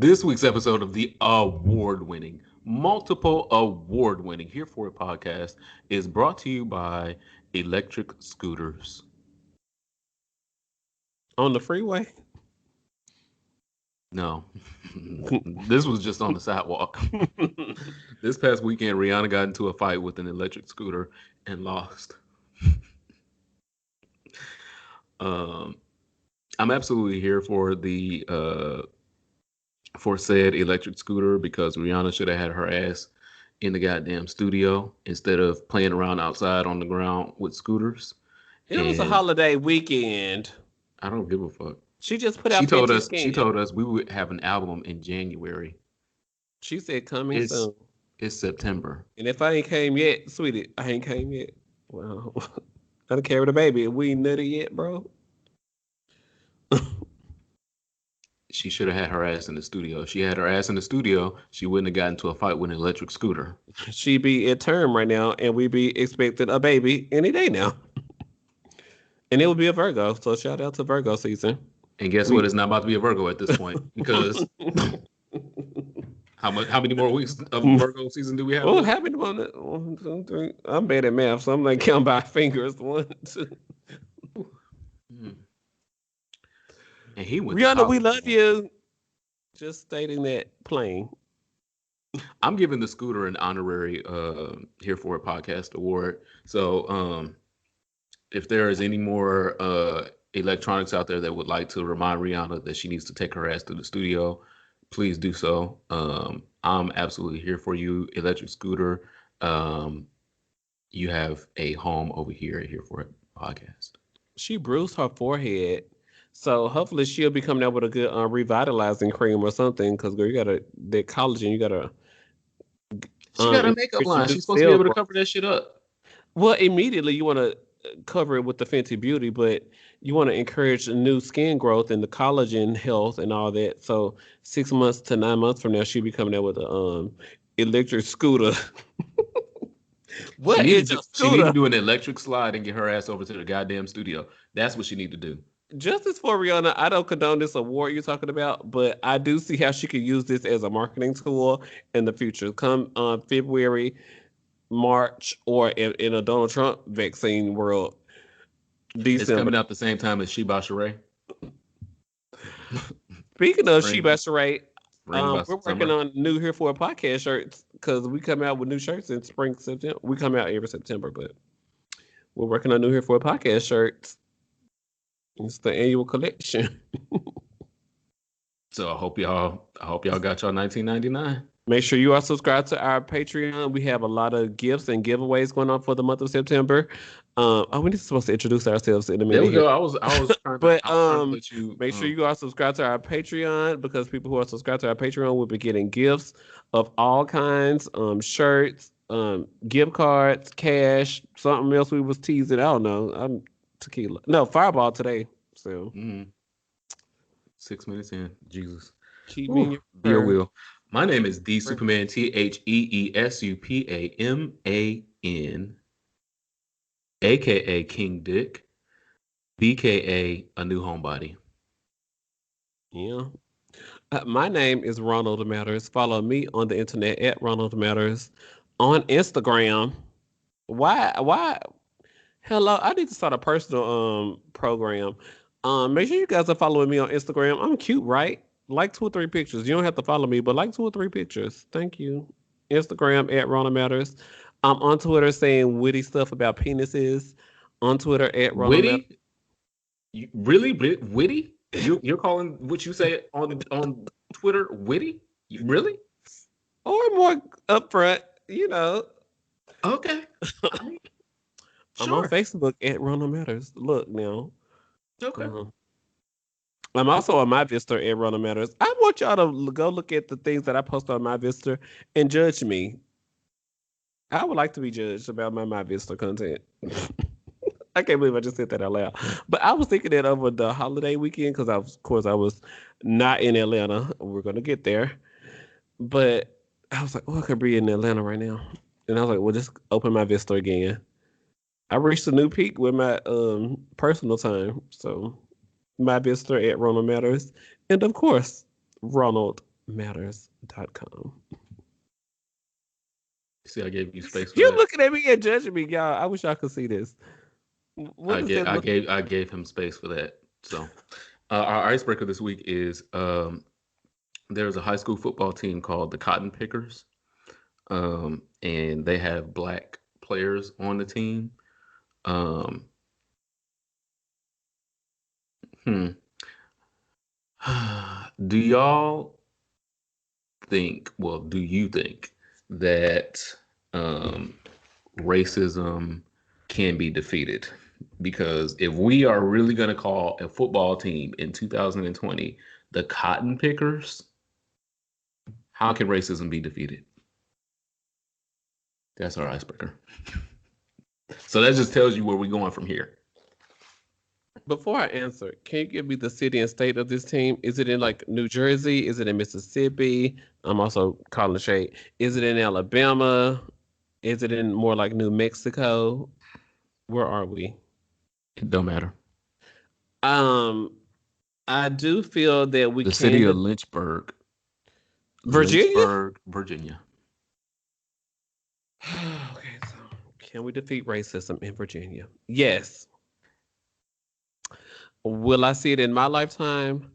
This week's episode of the multiple award-winning Here For It podcast is brought to you by electric scooters. On the freeway? No, this was just on the sidewalk. This past weekend, Rihanna got into a fight with an electric scooter and lost. I'm absolutely here for the for said electric scooter because Rihanna should have had her ass in the goddamn studio instead of playing around outside on the ground with scooters. It was a holiday weekend. I don't give a fuck. She just put out. She told us we would have an album in January. She said coming soon. It's September. And if I ain't came yet, sweetie, I ain't came yet. Well, I done carried a baby. We ain't nutty yet, bro. She should have had her ass in the studio. If she had her ass in the studio, she wouldn't have gotten into a fight with an electric scooter. She be at term right now, and we be expecting a baby any day now. And it will be a Virgo, so shout out to Virgo season. And guess what? It's not about to be a Virgo at this point because how many more weeks of Virgo season do we have? Well, how many? 1, 2, 3. I'm bad at math, so I'm like counting by fingers. 1, 2. And he went. Rihanna, we love you. Just stating that plain. I'm giving the scooter an honorary Here For It podcast award. So if there is any more electronics out there that would like to remind Rihanna that she needs to take her ass to the studio, please do so. I'm absolutely here for you, electric scooter. You have a home over here at Here For It podcast. She bruised her forehead, so hopefully she'll be coming out with a good revitalizing cream or something. Because girl, you gotta that collagen, you gotta. She got a makeup line. She's supposed to be able to cover that shit up. Well, immediately you want to cover it with the Fenty Beauty, but you want to encourage new skin growth and the collagen health and all that. So 6 months to 9 months from now, she'll be coming out with a electric scooter. She needs to do an electric slide and get her ass over to the goddamn studio. That's what she need to do. Justice for Rihanna. I don't condone this award you're talking about, but I do see how she could use this as a marketing tool in the future. Come February, March, or in a Donald Trump vaccine world, December. It's coming out the same time as Sheba Sheree. Speaking of Sheba Sheree, we're working on new Here For a podcast shirts because we come out with new shirts in spring, September. We come out every September, but we're working on new Here For a podcast shirts. It's the annual collection. So I hope y'all got y'all $19.99. Make sure you are subscribed to our Patreon. We have a lot of gifts and giveaways going on for the month of September. We're supposed to introduce ourselves in a minute. There we go. I was trying but to let you. Make sure you are subscribed to our Patreon because people who are subscribed to our Patreon will be getting gifts of all kinds, shirts, gift cards, cash, something else we was teasing. I don't know. Tequila. No, Fireball today. So 6 minutes in. Jesus. Keep me in your wheel. My name is The Superman, TheeSupaman, aka King Dick, BKA a new homebody. Yeah. My name is Ronald Matters. Follow me on the internet at Ronald Matters on Instagram. Why? Hello, I need to start a personal program. Make sure you guys are following me on Instagram. I'm cute, right? Like 2 or 3 pictures. You don't have to follow me, but like 2 or 3 pictures. Thank you. Instagram at Ronald Matters. I'm on Twitter saying witty stuff about penises. On Twitter at Ronald Matters. Really witty? You're calling what you say on Twitter witty? Really? Or more upfront, Okay. I'm on Facebook at Ronald Matters. Look now. Okay. I'm also on my Vista at Ronald Matters. I want y'all to go look at the things that I post on my Vista and judge me. I would like to be judged about my Vista content. I can't believe I just said that out loud. But I was thinking that over the holiday weekend because, of course, I was not in Atlanta. We're going to get there. But I was like, I could be in Atlanta right now. And I was like, well, just open my Vista again. I reached a new peak with my personal time. So my Vista at Ronald Matters. And, of course, Ronald Matters.com. See, I gave you space for You that. looking at me and judging me, y'all. I wish y'all could see this. What I does gave that I look? gave I gave him space for that. So, our icebreaker this week is there's a high school football team called the Cotton Pickers, and they have black players on the team. Um, hmm. Do y'all think? Well, do you think that um, racism can be defeated? Because if we are really going to call a football team in 2020 the Cotton Pickers, how can racism be defeated? That's our icebreaker. So that just tells you where we're going from here. Before I answer, can you give me the city and state of this team? Is it in like New Jersey? Is it in Mississippi? I'm also calling the shade. Is it in Alabama? Is it in more like New Mexico? Where are we? It don't matter. Um, I do feel that we The city can. of Lynchburg, Virginia? Virginia. Okay, so can we defeat racism in Virginia? Yes. Will I see it in my lifetime?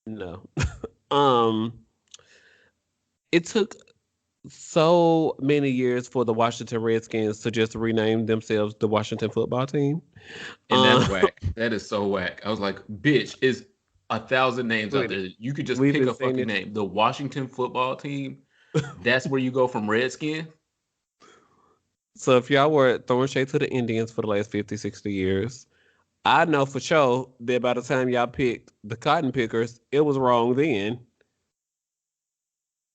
No. um, it took so many years for the Washington Redskins to just rename themselves the Washington Football Team. And that's Uh, whack. That is so whack. I was like, bitch, is 1,000 names out Sweetie, there. You could just we've pick been a saying fucking it. name. The Washington football team. That's where you go from Redskin. So if y'all were throwing shade to the Indians for the last 50, 60 years, I know for sure that by the time y'all picked the Cotton Pickers, it was wrong then.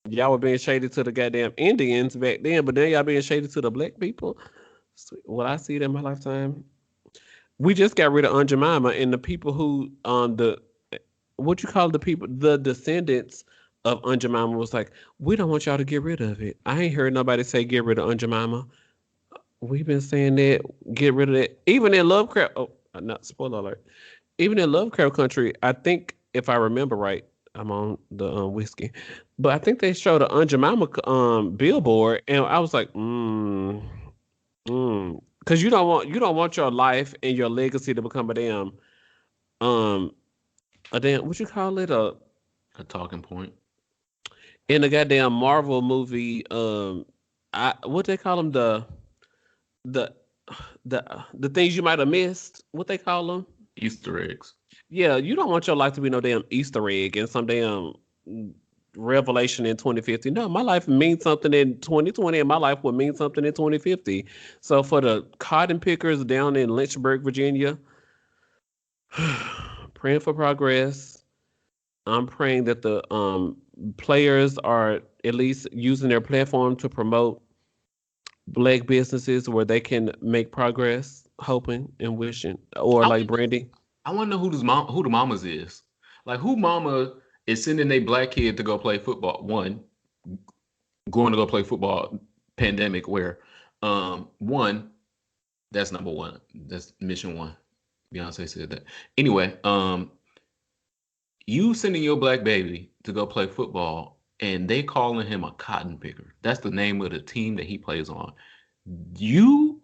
Y'all were being shaded to the goddamn Indians back then, but then y'all being shaded to the black people. Will I see it in my lifetime? We just got rid of Aunt Jemima and the people who the what you call the people, the descendants of Aunt Jemima was like, we don't want y'all to get rid of it. I ain't heard nobody say get rid of Aunt Jemima. We've been saying that, get rid of it. Even in Lovecraft, oh, not spoiler alert. Even in Lovecraft Country, I think if I remember right, I'm on the whiskey, but I think they showed an Aunt Jemima billboard, and I was like, because you don't want your life and your legacy to become um a damn what you call it A talking point. in the goddamn Marvel movie I what they call them the the things you might have missed, what they call them. Easter eggs. Yeah, you don't want your life to be no damn Easter egg and some damn revelation in 2050. No, my life means something in 2020 and my life would mean something in 2050. So for the cotton pickers down in Lynchburg, Virginia, praying for progress. I'm praying that the players are at least using their platform to promote black businesses where they can make progress, hoping and wishing, or I like want Brandy. I want to know who the mamas is. Like who mama is sending a black kid to go play football. One, going to go play football pandemic where one, that's number one. That's mission one. Beyonce said that. Anyway, you sending your black baby to go play football and they calling him a cotton picker. That's the name of the team that he plays on. You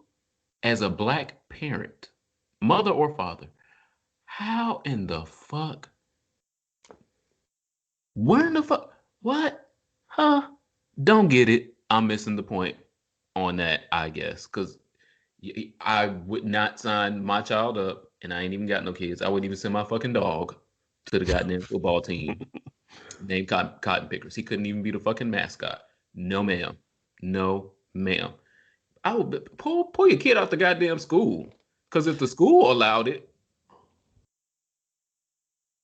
as a black parent, mother or father, how in the fuck? Where in the fuck? What? Huh? Don't get it. I'm missing the point on that, I guess, because I would not sign my child up, and I ain't even got no kids. I wouldn't even send my fucking dog to the goddamn football team named Cotton Pickers. He couldn't even be the fucking mascot. No, ma'am. No, ma'am. I would pull your kid out the goddamn school. Because if the school allowed it,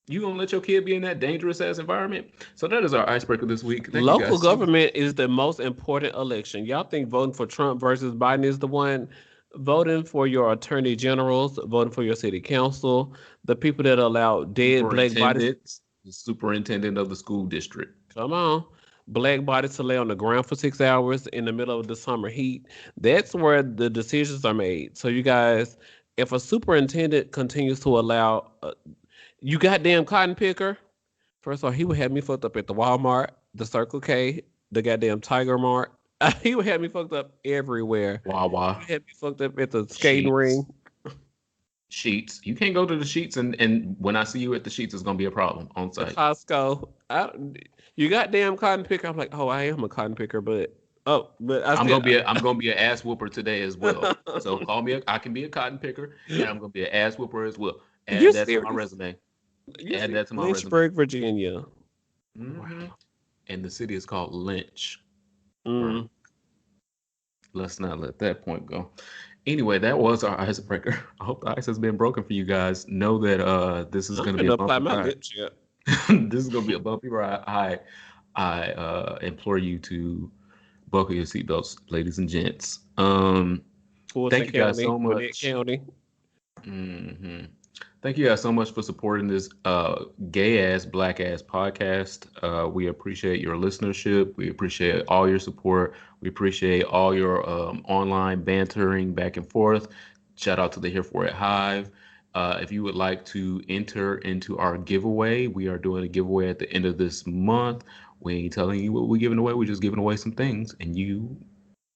you gonna let your kid be in that dangerous ass environment? So that is our icebreaker this week. Thank you Local guys so much. government is the most important election. Y'all think voting for Trump versus Biden is the one? Voting for your attorney generals, voting for your city council, the people that allow dead black bodies. Superintendent, the superintendent of the school district. Come on. Black bodies to lay on the ground for 6 hours in the middle of the summer heat. That's where the decisions are made. So, you guys, if a superintendent continues to allow, you goddamn cotton picker, first of all, he would have me fucked up at the Walmart. the Circle K, the goddamn Tiger Mart. He would have me fucked up everywhere. He Wawa, would have me fucked up at the skating Sheets, ring, Sheets. You can't go to the Sheets, and when I see you at the Sheets, it's gonna be a problem on the site. Costco. You goddamn cotton picker. I'm like, oh, I am a cotton picker, but I I'm still. gonna be an ass whooper today as well. So call me. I can be a cotton picker, and I'm gonna be an ass whooper as well. You Add that to my serious? resume. You Add see, that to my resume. Lynchburg, Virginia. Wow. hmm And the city is called Lynch. Mm. Let's not let that point go. Anyway, that was our icebreaker. I hope the ice has been broken for you guys. Know that this is I'm going to be a gonna apply bumpy my ride. lip chip. This is going to be a bumpy ride. I implore you to buckle your seatbelts, ladies and gents. Fulton Thank you guys County, so Gwinnett much. County. hmm Thank you guys so much for supporting this gay ass black ass podcast. We appreciate your listenership. We appreciate all your support. We appreciate all your online bantering back and forth. Shout out to the Here For It Hive. If you would like to enter into our giveaway, we are doing a giveaway at the end of this month. We ain't telling you what we're giving away. We're just giving away some things, and you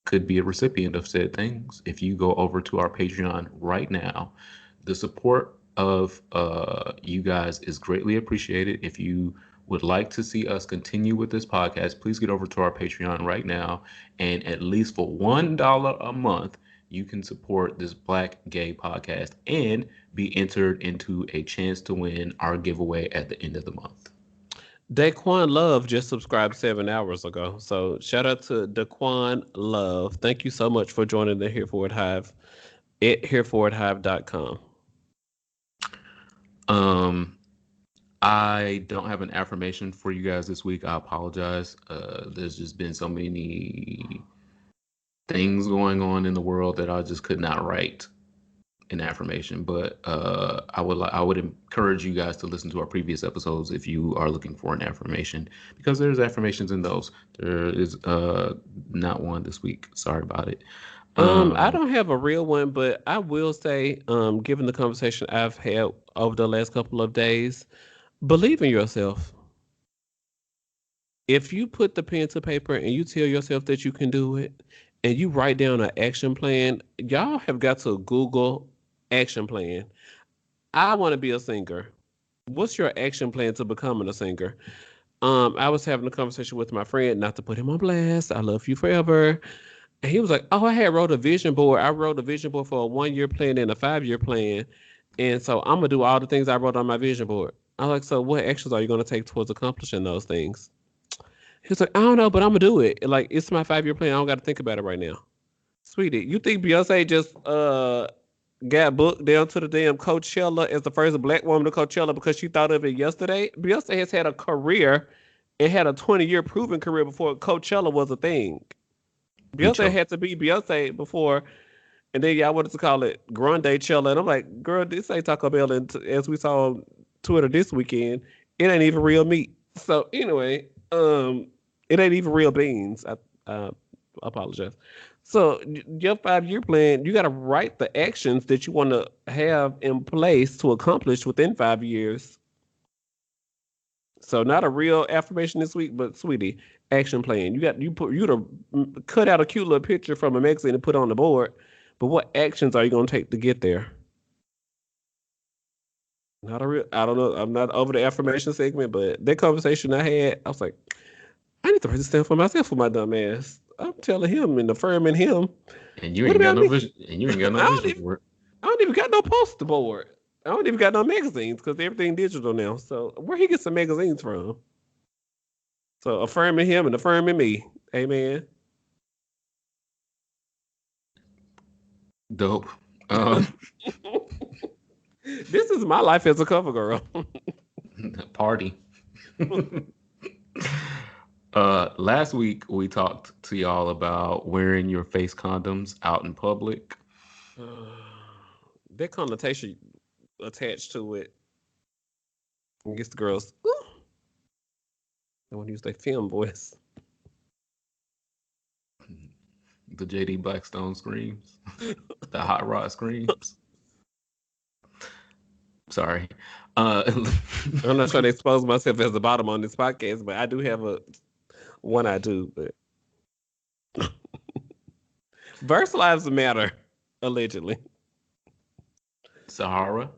could be a recipient of said things if you go over to our Patreon right now. The support of you guys is greatly appreciated. If you would like to see us continue with this podcast, please get over to our Patreon right now. And at least for $1 a month, you can support this Black Gay podcast and be entered into a chance to win our giveaway at the end of the month. Daquan Love just subscribed 7 hours ago. So shout out to Daquan Love. Thank you so much for joining the Here For It Hive at hereforithive.com. Um, I don't have an affirmation for you guys this week. I apologize. There's just been so many things going on in the world that I just could not write an affirmation. But I would encourage you guys to listen to our previous episodes if you are looking for an affirmation, because there's affirmations in those. There is not one this week. Sorry about it. I don't have a real one, but I will say, given the conversation I've had over the last couple of days, believe in yourself. If you put the pen to paper and you tell yourself that you can do it, and you write down an action plan, y'all have got to Google action plan. I want to be a singer. What's your action plan to becoming a singer? I was having a conversation with my friend, not to put him on blast. I love you forever. And he was like, "Oh, I had wrote a vision board. I wrote a vision board for a 1 year plan and a 5 year plan. And so I'm gonna do all the things I wrote on my vision board." I was like, "So what actions are you gonna take towards accomplishing those things?" He was like, "I don't know, but I'm gonna do it. Like it's my 5 year plan. I don't gotta think about it right now." Sweetie, you think Beyonce just got booked down to the damn Coachella as the first black woman to Coachella because she thought of it yesterday? Beyonce has had a career and had a 20-year proven career before Coachella was a thing. Beyonce Mucho. had to be Beyonce before, and then y'all wanted to call it Grande Chella. And I'm like, girl, this ain't Taco Bell. And as we saw on Twitter this weekend, it ain't even real meat. So anyway, it ain't even real beans. I apologize. So your 5 year plan, you got to write the actions that you want to have in place to accomplish within 5 years. So not a real affirmation this week, but sweetie, action plan. You to cut out a cute little picture from a magazine and put on the board. But what actions are you going to take to get there? Not a real. I don't know. I'm not over the affirmation segment, but that conversation I had, I was like, I need to write this down for myself for my dumb ass. I'm telling him and affirming him. And you What ain't got about no me? vision. And you ain't got no I don't vision even. for it. I don't even got no poster board. I don't even got no magazines because everything digital now. So where he get some magazines from? So affirming him and affirming me. Amen. Dope. Um, This is my life as a cover girl. party. Last week we talked to y'all about wearing your face condoms out in public. That connotation attached to it gets the girls. I want to use their film voice. The JD Blackstone screams, the hot rod screams. Sorry. Uh, I'm not trying to expose myself as the bottom on this podcast, but I do have a One I do, but Verse Lives Matter, allegedly. Sahara,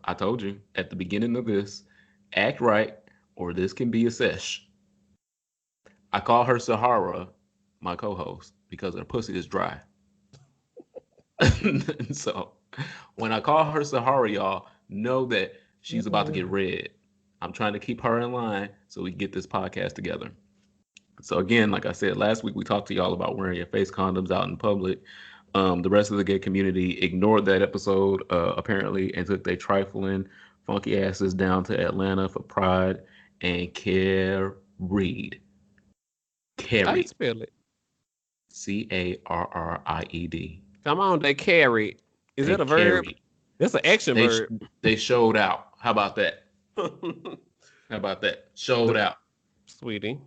I told you at the beginning of this, act right or this can be a sesh. I call her Sahara, my co-host, because her pussy is dry. So when I call her Sahara, y'all know that she's about to get red. I'm trying to keep her in line so we get this podcast together. So again, like I said last week, we talked to y'all about wearing your face condoms out in public. The rest of the gay community ignored that episode apparently and took their trifling, funky asses down to Atlanta for Pride and carried. How you Carried. spell it? Carried. Come on, they carried. Is They that a verb? carried. That's an action They verb. they showed out. How about that? How about that? Showed out. Sweetie.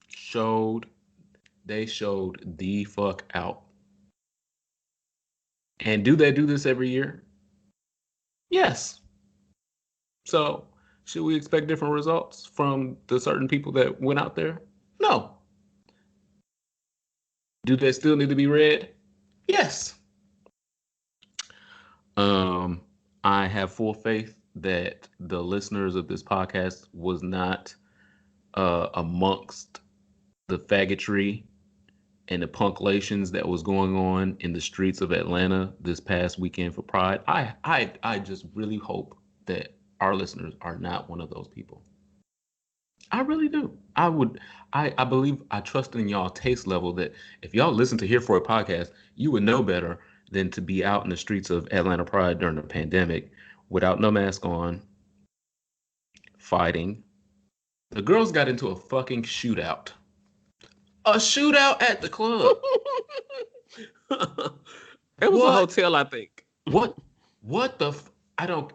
Showed. They showed the fuck out. And do they do this every year? Yes. So, should we expect different results from the certain people that went out there? No. Do they still need to be read? Yes. Um, I have full faith that the listeners of this podcast was not amongst the faggotry and the punklations that was going on in the streets of Atlanta this past weekend for Pride. I just really hope that our listeners are not one of those people. I really do. I believe I trust in y'all taste level that if y'all listen to Here for a podcast, you would know better than to be out in the streets of Atlanta Pride during the pandemic without no mask on, fighting. The girls got into a fucking shootout. A shootout at the club. It was a What? hotel, I think. What? What the? I don't.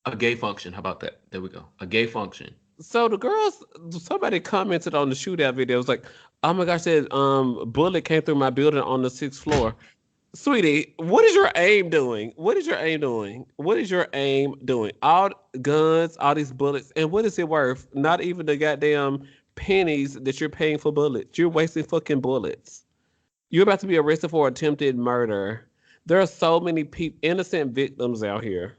A gay function. How about that? There we go. A gay function. So the girls, somebody commented on the shootout video. It was like, "Oh my gosh, that bullet came through my building on the 6th floor." Sweetie, what is your aim doing? What is your aim doing? What is your aim doing? All guns, all these bullets, and what is it worth? Not even the goddamn pennies that you're paying for bullets. You're wasting fucking bullets. You're about to be arrested for attempted murder. There are so many innocent victims out here.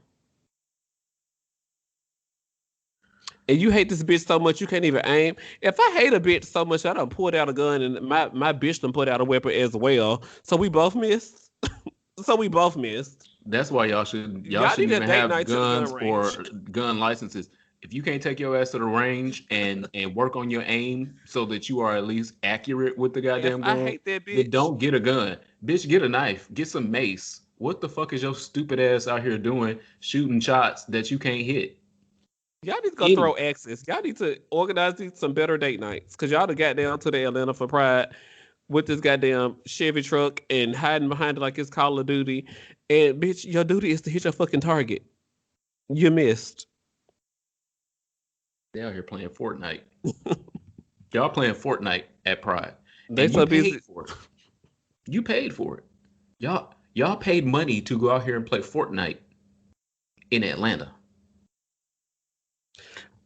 And you hate this bitch so much you can't even aim. If I hate a bitch so much, I done pulled out a gun and my bitch done put out a weapon as well. So we both missed. So we both missed. That's why y'all Y'all need shouldn't a even date have night to the gun guns or range. gun licenses. If you can't take your ass to the range and work on your aim so that you are at least accurate with the If goddamn I gun, hate that then bitch, don't get a gun. Bitch, get a knife. Get some mace. What the fuck is your stupid ass out here doing shooting shots that you can't hit? y'all need to go Idiot. throw axes. Y'all need to organize some better date nights. Cause y'all done got down to the Atlanta for Pride with this goddamn Chevy truck and hiding behind it like it's Call of Duty. And bitch, your duty is to hit your fucking target. You missed. They out here playing Fortnite. Y'all playing Fortnite at Pride. They And you so busy. paid for it. You paid for it. Y'all paid money to go out here and play Fortnite in Atlanta.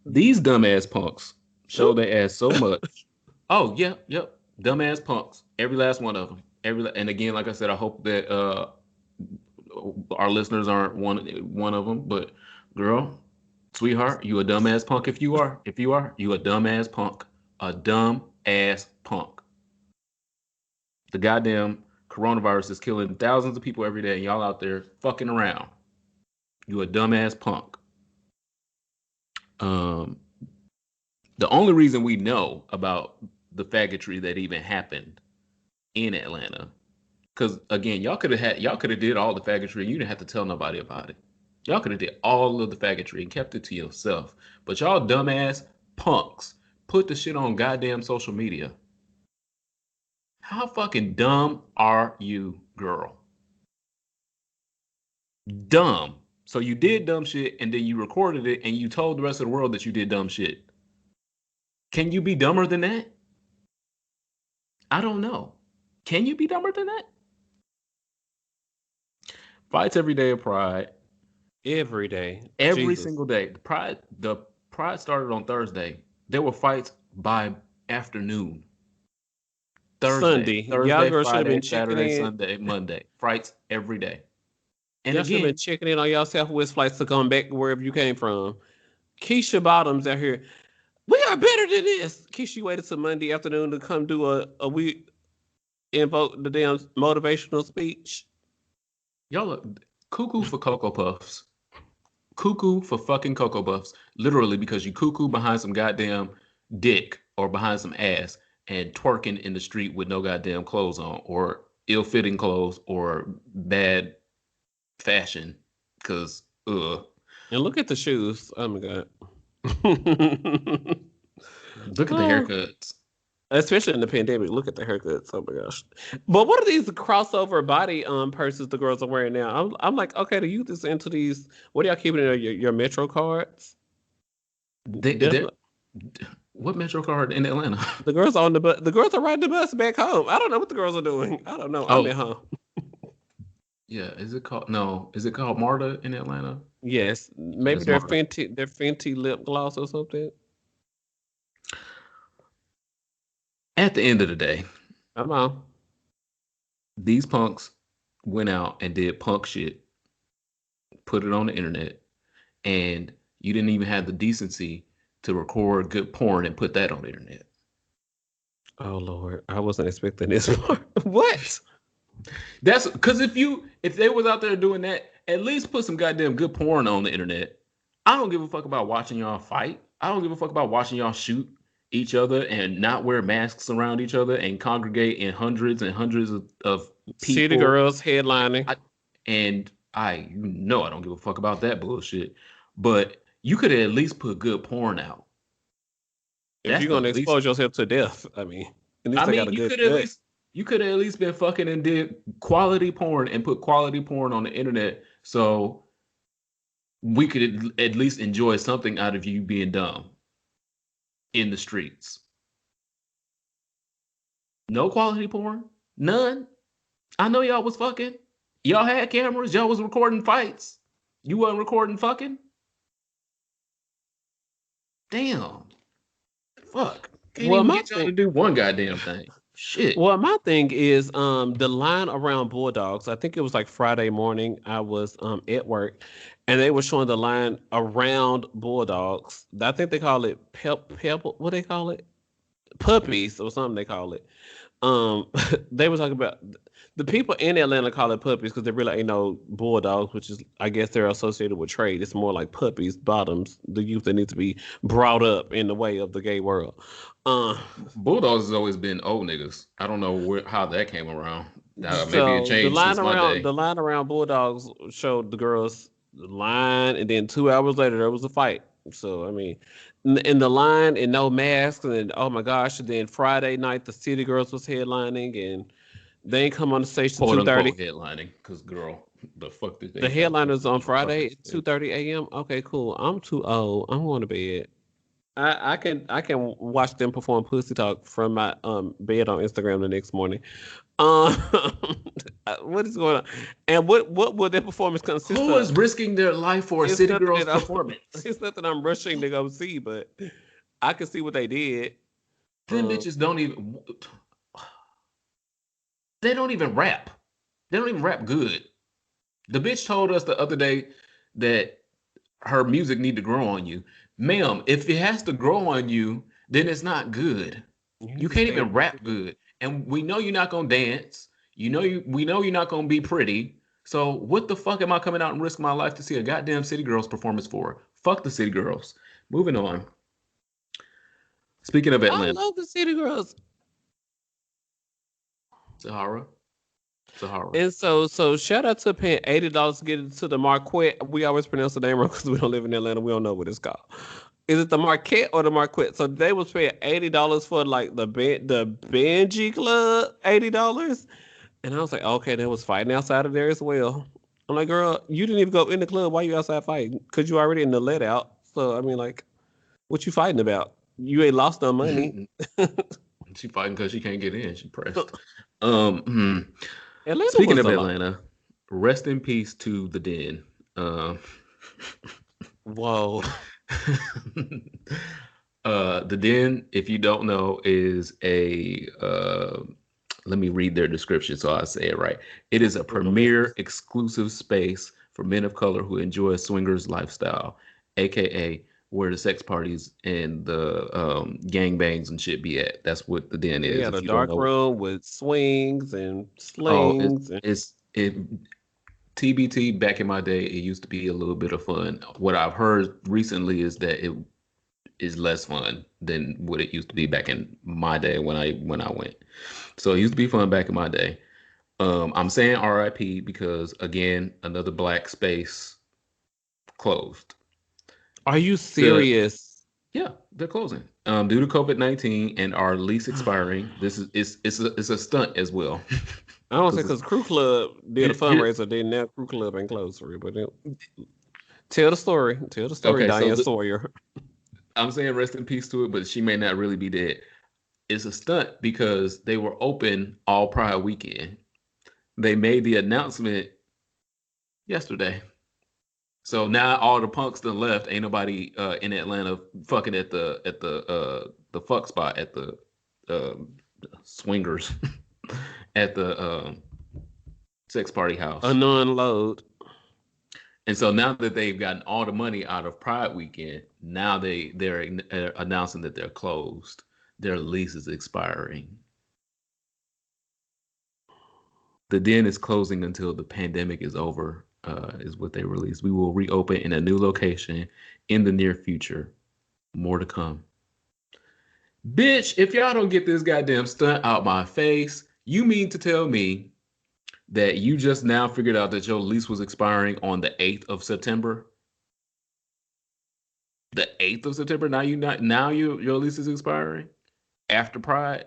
These dumbass punks show their ass so much. Oh yeah, yep, dumbass punks. Every last one of them. And again, like I said, I hope that our listeners aren't one of them. But girl, sweetheart, you a dumbass punk. If you are, you a dumbass punk. A dumb ass punk. The goddamn coronavirus is killing thousands of people every day, and y'all out there fucking around. You a dumbass punk. Um, the only reason we know about the faggotry that even happened in Atlanta, because again, y'all could have did all the faggotry, and you didn't have to tell nobody about it. Y'all could have did all of the faggotry and kept it to yourself. But y'all dumbass punks put the shit on goddamn social media. How fucking dumb are you, girl? Dumb. So you did dumb shit and then you recorded it and you told the rest of the world that you did dumb shit. Can you be dumber than that? I don't know. Can you be dumber than that? Fights every day of Pride. Every day. Every Jesus. single day. The Pride started on Thursday. There were fights by afternoon. Thursday, Sunday. Y'all Thursday, girls should have Friday, been checking Saturday, in. Sunday, Monday. Fights every day. And Y'all should have been again, checking in on y'all Southwest flights to come back wherever you came from. Keisha Bottoms out here. We are better than this. Keisha waited till Monday afternoon to come do a we invoke the damn motivational speech. y'all are cuckoo for Cocoa Puffs. Cuckoo for fucking Cocoa Puffs. Literally, because you cuckoo behind some goddamn dick or behind some ass and twerking in the street with no goddamn clothes on or ill-fitting clothes or bad fashion. Cause And look at the shoes. Oh my god. look at the haircuts. Especially in the pandemic, look at the haircuts. Oh my gosh! But what are these crossover body purses the girls are wearing now? I'm like, okay, the youth is into these. What are y'all keeping in there? Your Metro cards? They Definitely. what Metro card in Atlanta? The girls are on the bus. The girls are riding the bus back home. I don't know what the girls are doing. I don't know. I'm Oh at home. yeah, is it called no? Is it called Marta in Atlanta? Yes, Yeah, maybe it's Marta. Their Fenty lip gloss or something. At the end of the day, I'm on. these punks went out and did punk shit, put it on the internet, and you didn't even have the decency to record good porn and put that on the internet. Oh Lord, I wasn't expecting this part. What? That's because if they was out there doing that, at least put some goddamn good porn on the internet. I don't give a fuck about watching y'all fight. I don't give a fuck about watching y'all shoot each other and not wear masks around each other and congregate in hundreds and hundreds of City people. girls headlining. I don't give a fuck about that bullshit. But you could at least put good porn out. If That's you're the gonna least. expose yourself to death, I mean, at least I they got mean, a good gut. you could at least been fucking and did quality porn and put quality porn on the internet so we could at least enjoy something out of you being dumb in the streets. No quality porn, none. I know y'all was fucking. Y'all had cameras. Y'all was recording fights. You wasn't recording fucking. Damn. Fuck. Can't Well, even my get y'all thing. to do one goddamn thing. Shit. Well, my thing is the line around Bulldogs. I think it was like Friday morning. I was at work, and they were showing the line around Bulldogs. I think they call it pebble. What they call it? Puppies or something they call it. Um, they were talking about the people in Atlanta call it puppies because there really ain't no bulldogs, which is I guess they're associated with trade. It's more like puppies, bottoms, the youth that need to be brought up in the way of the gay world. Uh, Bulldogs has always been old niggas. I don't know how that came around. Maybe it so changed since my day. the line around bulldogs showed the girls the line, and then 2 hours later there was a fight. So I mean, in the line and no masks, and oh my gosh! And then Friday night the City Girls was headlining, and they ain't come on the stage till Quote two unquote thirty. headlining. Because, girl, the fuck did The they have headliners on on fucking Friday at two stage? thirty a.m. Okay, cool. I'm too old. I'm going to bed. I can watch them perform Pussy Talk from my bed on Instagram the next morning. Um, what is going on? And what will their performance consist Who is of? risking their life for a It's City nothing Girls that performance? it's nothing I'm rushing to go see, but I can see what they did. Them Um, bitches don't even. They don't even rap. They don't even rap good. The bitch told us the other day that her music need to grow on you. Ma'am, if it has to grow on you, then it's not good. you need You to can't stay even away. rap good. And we know you're not gonna dance. We know you're not gonna be pretty. So what the fuck am I coming out and risk my life to see a goddamn City Girls performance for? Fuck the City Girls. Moving on. Speaking of I Atlanta, love the City Girls. Sahara. Sahara. And so shout out to paying $80 to get into the Marquette. We always pronounce the name wrong because we don't live in Atlanta. We don't know what it's called. Is it the Marquette or the Marquette? So they was paying $80 for like the Benji Club, $80. And I was like, okay, they was fighting outside of there as well. I'm like, girl, you didn't even go in the club. Why you outside fighting? Because you already in the let out. So I mean, like, what you fighting about? You ain't lost no money. She fighting because she can't get in. She pressed. Um, hmm. Atlanta Speaking was of a lot. Atlanta, rest in peace to the Den. Uh, Whoa. The Den, if you don't know, is a let me read their description so I say it right. It is a Google Maps. premier exclusive space for men of color who enjoy a swingers lifestyle, aka where the sex parties and the gang bangs and shit be at. That's what the Den They is. had a If you don't dark know, room with swings and oh, slings and it TBT. Back in my day, it used to be a little bit of fun. What I've heard recently is that it is less fun than what it used to be back in my day when I went. So it used to be fun back in my day. I'm saying RIP because again, another black space closed. are you The serious? Yeah, they're closing due to COVID-19 and our lease expiring. This is it's a stunt as well I don't say because because Crew Club did a here fundraiser, then now Crew Club ain't closed for you. But tell the story. Tell the story, okay. Diane Sawyer. I'm saying rest in peace to it, but she may not really be dead. It's a stunt because they were open all Pride weekend. They made the announcement yesterday. So now all the punks done left. Ain't nobody in Atlanta fucking at the fuck spot at the uh, swingers at the sex party house. Unload. And so now that they've gotten all the money out of Pride weekend, now they're announcing that they're closed. Their lease is expiring. The Den is closing until the pandemic is over, is what they released. We will reopen in a new location in the near future. More to come. Bitch, if y'all don't get this goddamn stunt out my face, you mean to tell me that you just now figured out that your lease was expiring on the 8th of September? The 8th of September? Your lease is expiring after Pride?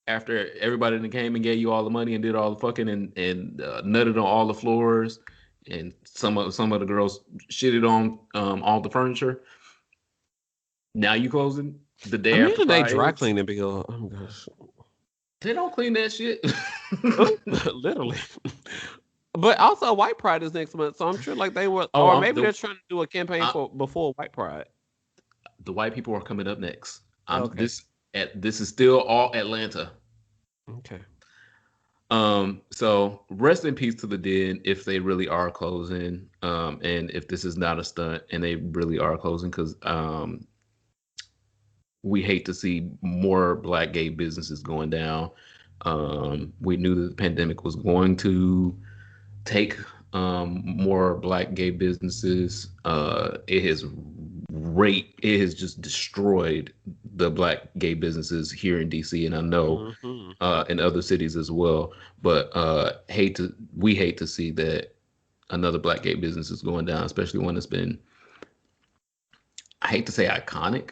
After everybody that came and gave you all the money and did all the fucking and nutted on all the floors and some of the girls shitted on all the furniture. Now you closing the day after Imagine they Pride dry ends. cleaning bill. Oh my gosh. They don't clean that shit. Oh, literally. But also, White Pride is next month, so I'm sure like they were, Oh, or I'm maybe they're trying to do a campaign I, for before White Pride. the white people are coming up next. I'm Okay, this is still all Atlanta. okay. So rest in peace to the Den if they really are closing. And if this is not a stunt and they really are closing, because we hate to see more black gay businesses going down. We knew that the pandemic was going to take more black gay businesses. It has just destroyed the black gay businesses here in DC, and I know Hmm. in other cities as well. But we hate to see that another black gay business is going down, especially one that's been, I hate to say iconic,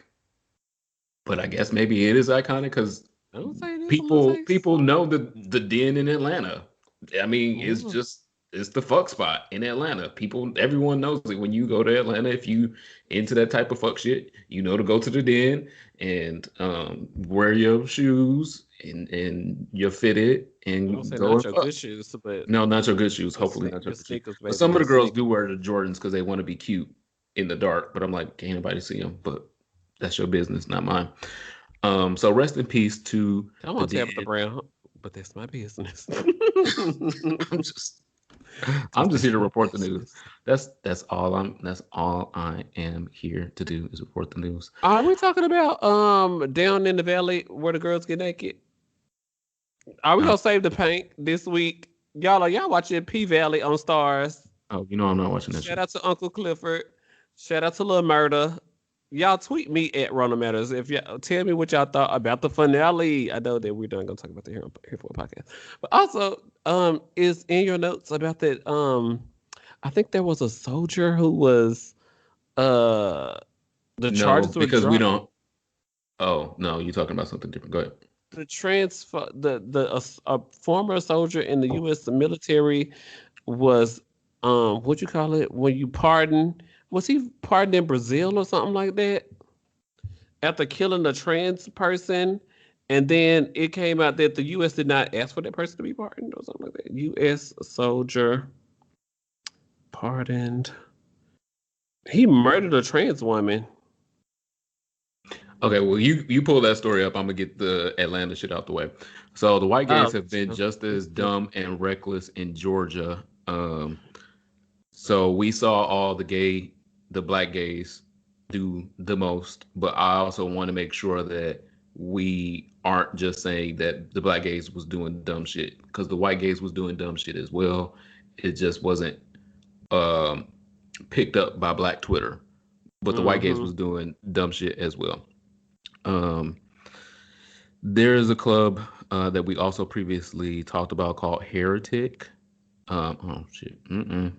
but I guess maybe it is iconic because I would say it is a little people taste. know the Den in Atlanta. I mean, Yeah. it's the fuck spot in Atlanta. Everyone knows it. When you go to Atlanta, if you into that type of fuck shit, you know to go to the Den and wear your shoes and you're fitted I don't and say go not and your fuck. good shoes, but No, not your good shoes. Hopefully not your your good shoes. sneakers, But baby, some of your the girls do sneakers. wear the Jordans because they want to be cute in the dark. But I'm like, can't anybody see them? But that's your business, not mine. So rest in peace to I'm the on Tabitha dead. Brown, but that's my business. I'm just I'm Just just here that's to my report the news. business. That's all I am here to do is report the news. Are we talking about down in the valley where the girls get naked? Are we Uh, gonna save the paint this week? Y'all watching P Valley on Stars. oh, you know I'm not watching that Shout shit. out to Uncle Clifford. Shout out to Lil Murder. Y'all tweet me at Ronald Matters if y'all tell me what y'all thought about the finale. I know that we're not gonna talk about the here for a podcast, but also is in your notes about that. I think there was a soldier who was uh the No, charges were because we dropped. don't. Oh no, you're talking about something different. Go ahead. The transfer the a former soldier in the U.S. military was what you call it when you pardon, was he pardoned in Brazil or something like that after killing a trans person, and then it came out that the U.S. did not ask for that person to be pardoned or something like that. U.S. soldier pardoned. He murdered a trans woman. Okay, well, you pull that story up. I'm gonna get the Atlanta shit out the way. So the white gays Oh, have been just as yeah. dumb and reckless in Georgia. So we saw the black gays do the most, but I also want to make sure that we aren't just saying that the black gays was doing dumb shit because the white gays was doing dumb shit as well. It just wasn't um, picked up by Black Twitter, but the white gays Mm-hmm. was doing dumb shit as well. Um, there is a club that we also previously talked about called Heretic. Oh shit. Mm-mm.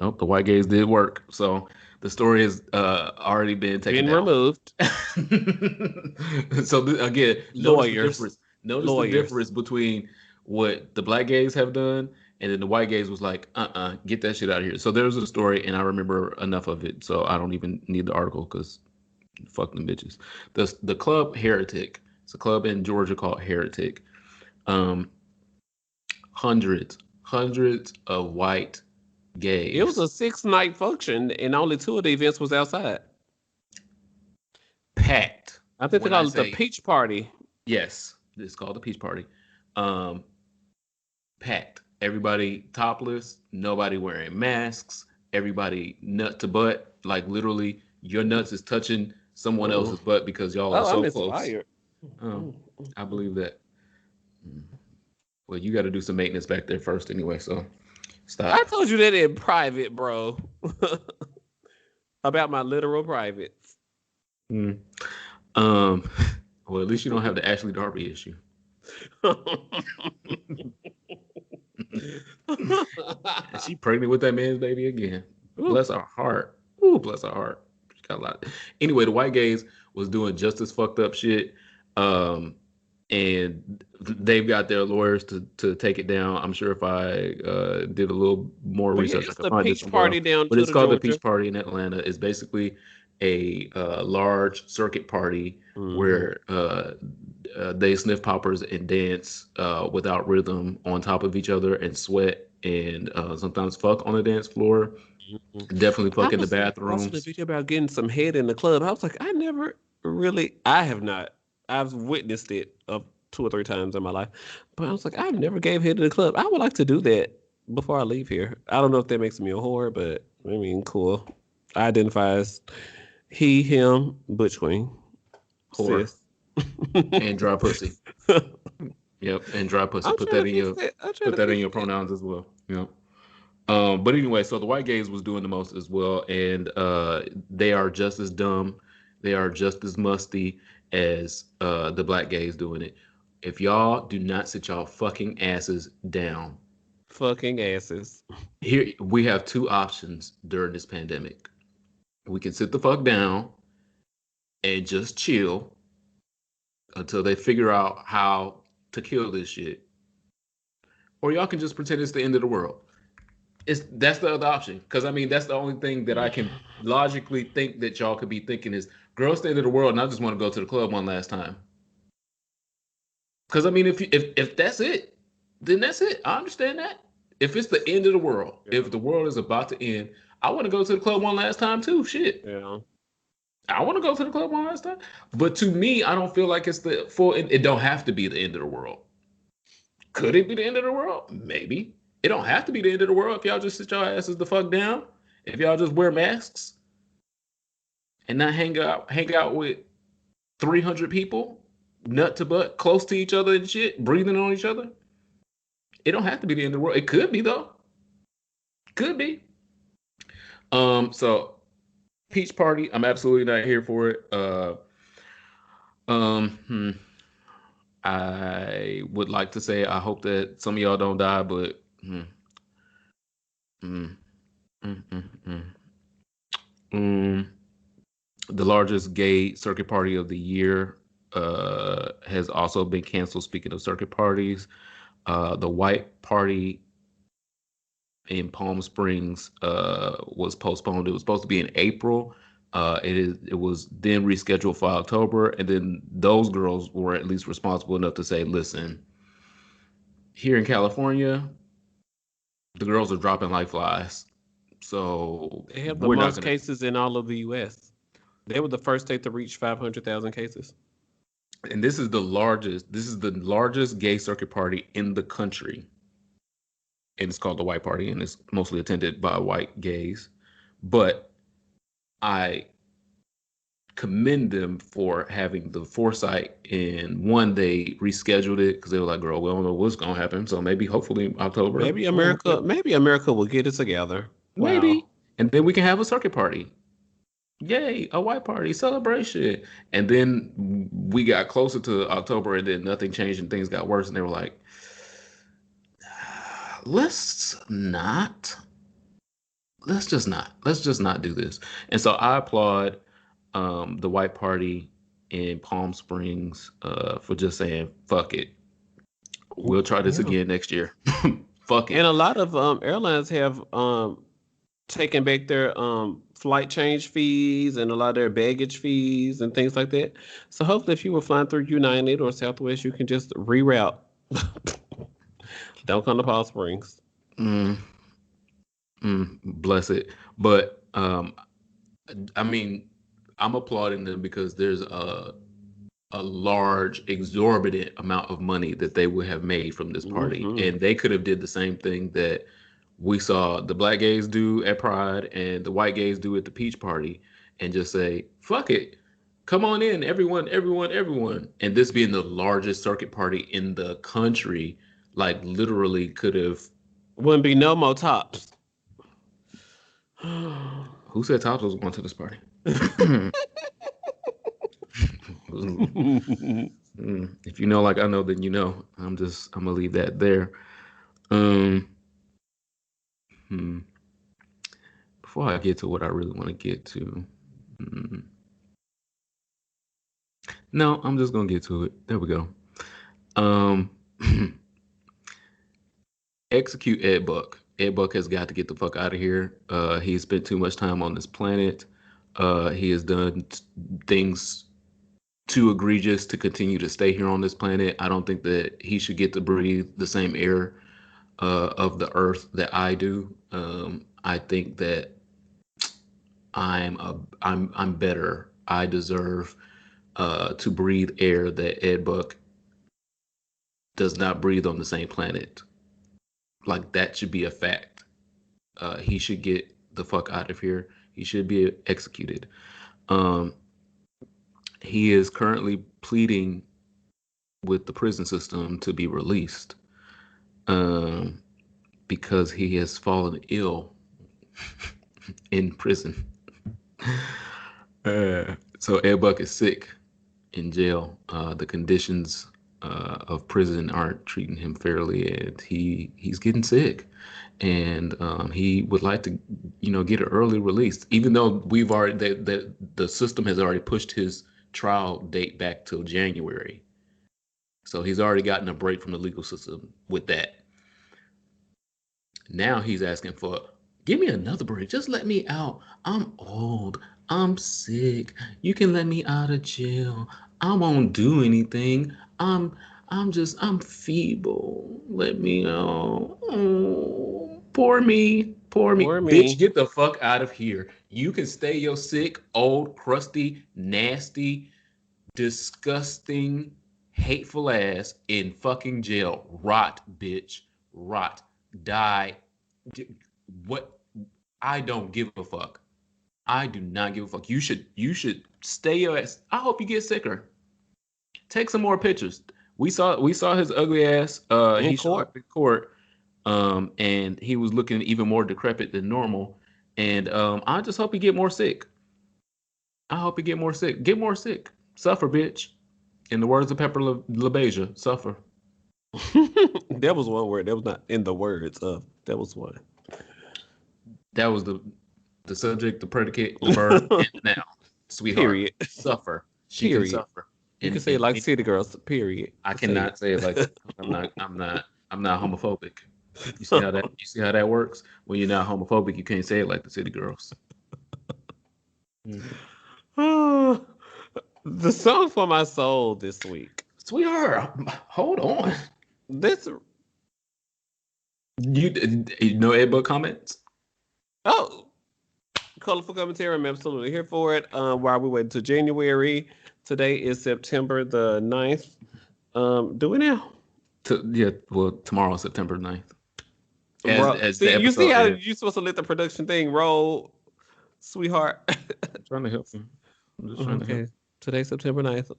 Oh, the white gays did work. So the story has already been taken Been down. removed. So again, notice the Lawyers. difference. Notice the Lawyers. difference between what the black gays have done, and then the white gays was like, get that shit out of here. So there's a story, and I remember enough of it, so I don't even need the article because fuck them bitches. The club Heretic. It's a club in Georgia called Heretic. Um, hundreds of white It was gays a 6-night function, and only 2 of the events was outside. packed. I think they When I call it the say Peach Party. yes, it's called the Peach Party. Um, packed. Everybody topless. Nobody wearing masks. Everybody nut to butt. Like literally, your nuts is touching someone Mm. else's butt because y'all are Oh, I'm so close. inspired. Um, Mm. I believe that. Well, you got to do some maintenance back there first anyway. So I stop. told you that in private, bro. About my literal privates. Mm. Um. Well, at least you don't have the Ashley Darby issue. And she pregnant with that man's baby again. Ooh, Bless her heart. Ooh, bless her heart. She got a lot. Anyway, the white gays was doing just as fucked up shit. Um, and they've got their lawyers to take it down. I'm sure if I did a little more but yeah, research, I it's could the find it Peach somewhere else. Party down But to it's the called the Georgia. Peach Party in Atlanta. It's basically a large circuit party Mm-hmm. where they sniff poppers and dance without rhythm on top of each other and sweat and sometimes fuck on the dance floor. Definitely I fuck in the was watching a bathrooms. video about getting some head in the club. I was like, I never really, I have not. I've witnessed it 2 or 3 times in my life, but I was like, I've never gave head in the club. I would like to do that before I leave here. I don't know if that makes me a whore, but I mean, cool. I identify as he, him, butch queen, Whore sis. and dry pussy. Yep, and dry pussy. I'm Put trying that to in fix your that. I'm trying put to that in fix your that. pronouns as well. Yep. But anyway, so the white gays was doing the most as well, and they are just as dumb, they are just as musty as the black gays doing it. If y'all do not sit y'all fucking asses down, Fucking asses. here we have two options during this pandemic. We can sit the fuck down and just chill until they figure out how to kill this shit, or y'all can just pretend it's the end of the world. That's the other option. Because I mean, that's the only thing that I can logically think that y'all could be thinking is, girls, the end of the world, and I just want to go to the club one last time. Because I mean, if that's it, then that's it. I understand that. If it's the end of the world, Yeah. if the world is about to end, I want to go to the club one last time too. Shit, Yeah. I want to go to the club one last time. But to me, I don't feel like it's the full. It don't have to be the end of the world. Could it be the end of the world? Maybe. It don't have to be the end of the world if y'all just sit your asses the fuck down. If y'all just wear masks and not hang out with 300 people, nut to butt, close to each other and shit, breathing on each other. It don't have to be the end of the world. It could be though. Could be. So Peach Party, I'm absolutely not here for it. Um, hmm, I would like to say I hope that some of y'all don't die, but mm, mm, mm, mm. Mm, the largest gay circuit party of the year has also been canceled. Speaking of circuit parties, the white party in Palm Springs was postponed. It was supposed to be in April. It was then rescheduled for October, and then those girls were at least responsible enough to say, "Listen, here in California, the girls are dropping like flies, so They have the we're not most gonna." cases in all of the U.S. They were the first state to reach 500,000 cases. And this is the largest. This is the largest gay circuit party in the country, and it's called the White Party, and it's mostly attended by white gays. But I commend them for having the foresight. And one, they rescheduled it because they were like, "Girl, we don't know what's gonna happen, so maybe, hopefully, October, Maybe America will get it together. Wow. maybe, and then we can have a circuit party. Yay, a white party celebration!" And then we got closer to October, and then nothing changed, and things got worse. And they were like, "Let's not. Let's just not do this." And so I applaud the white party in Palm Springs for just saying, "Fuck it, we'll try this Yeah. again next year." Fuck it. And a lot of airlines have taken back their flight change fees and a lot of their baggage fees and things like that. So hopefully, if you were flying through United or Southwest, you can just reroute. Don't come to Palm Springs. Mm, bless it. But I mean, I'm applauding them because there's a large, exorbitant amount of money that they would have made from this party, Mhm. and they could have did the same thing that we saw the black gays do at Pride and the white gays do at the Peach Party, and just say, "Fuck it, come on in, everyone, everyone, everyone." And this being the largest circuit party in the country, like literally could have. Wouldn't be no more tops. Who said Tops was going to this party? If you know, like I know, then you know. I'm gonna leave that there. Um, hmm. Before I get to what I really want to get to, hmm. No, I'm just gonna get to it. There we go. Um, execute Ed Buck. Ed Buck has got to get the fuck out of here. He spent too much time on this planet. He has done things too egregious to continue to stay here on this planet. I don't think that he should get to breathe the same air of the earth that I do. I think that I'm better. I deserve to breathe air that Ed Buck does not breathe on the same planet. Like that should be a fact. He should get the fuck out of here. He should be executed. Um, he is currently pleading with the prison system to be released um, because he has fallen ill in prison. So Ed Buck is sick in jail. The conditions of prison aren't treating him fairly, and he's getting sick. And he would like to, get an early release, even though we've already that the system has already pushed his trial date back till January. So he's already gotten a break from the legal system with that. Now he's asking for, give me another break. Just let me out. I'm old. I'm sick. You can let me out of jail. I won't do anything. I'm feeble. Let me out. Oh, poor me. Poor me. For Bitch, me. get the fuck out of here. You can stay your sick, old, crusty, nasty, disgusting, hateful ass in fucking jail. Rot, bitch. Rot. Die. What? I don't give a fuck. I do not give a fuck. You should stay your ass. I hope you get sicker. Take some more pictures. We saw his ugly ass. In He showed court. up in court, and he was looking even more decrepit than normal. And I just hope he get more sick. I hope he get more sick. Get more sick. Suffer, bitch. In the words of Pepper LaBeija, suffer. That was one word. That was not in the words of. That was one. That was the subject, the predicate, the verb, and now, sweetheart, Period. suffer. She can Period. suffer. You can And say it like City Girls. Period. I Say cannot say it like it. that. I'm not homophobic. You see how that works? When you're not homophobic, you can't say it like the city girls. Mhm. The song for my soul this week. Sweetheart, hold on. This You know Ed Book comments? oh colorful commentary. I'm absolutely here for it. While we wait until January, today is September the 9th. Do it now. Yeah, well, tomorrow, September 9th. As See, the you see episode how is. you're supposed to let the production thing roll, sweetheart. I'm trying to help you. I'm just trying to help. Okay. Today's September 9th.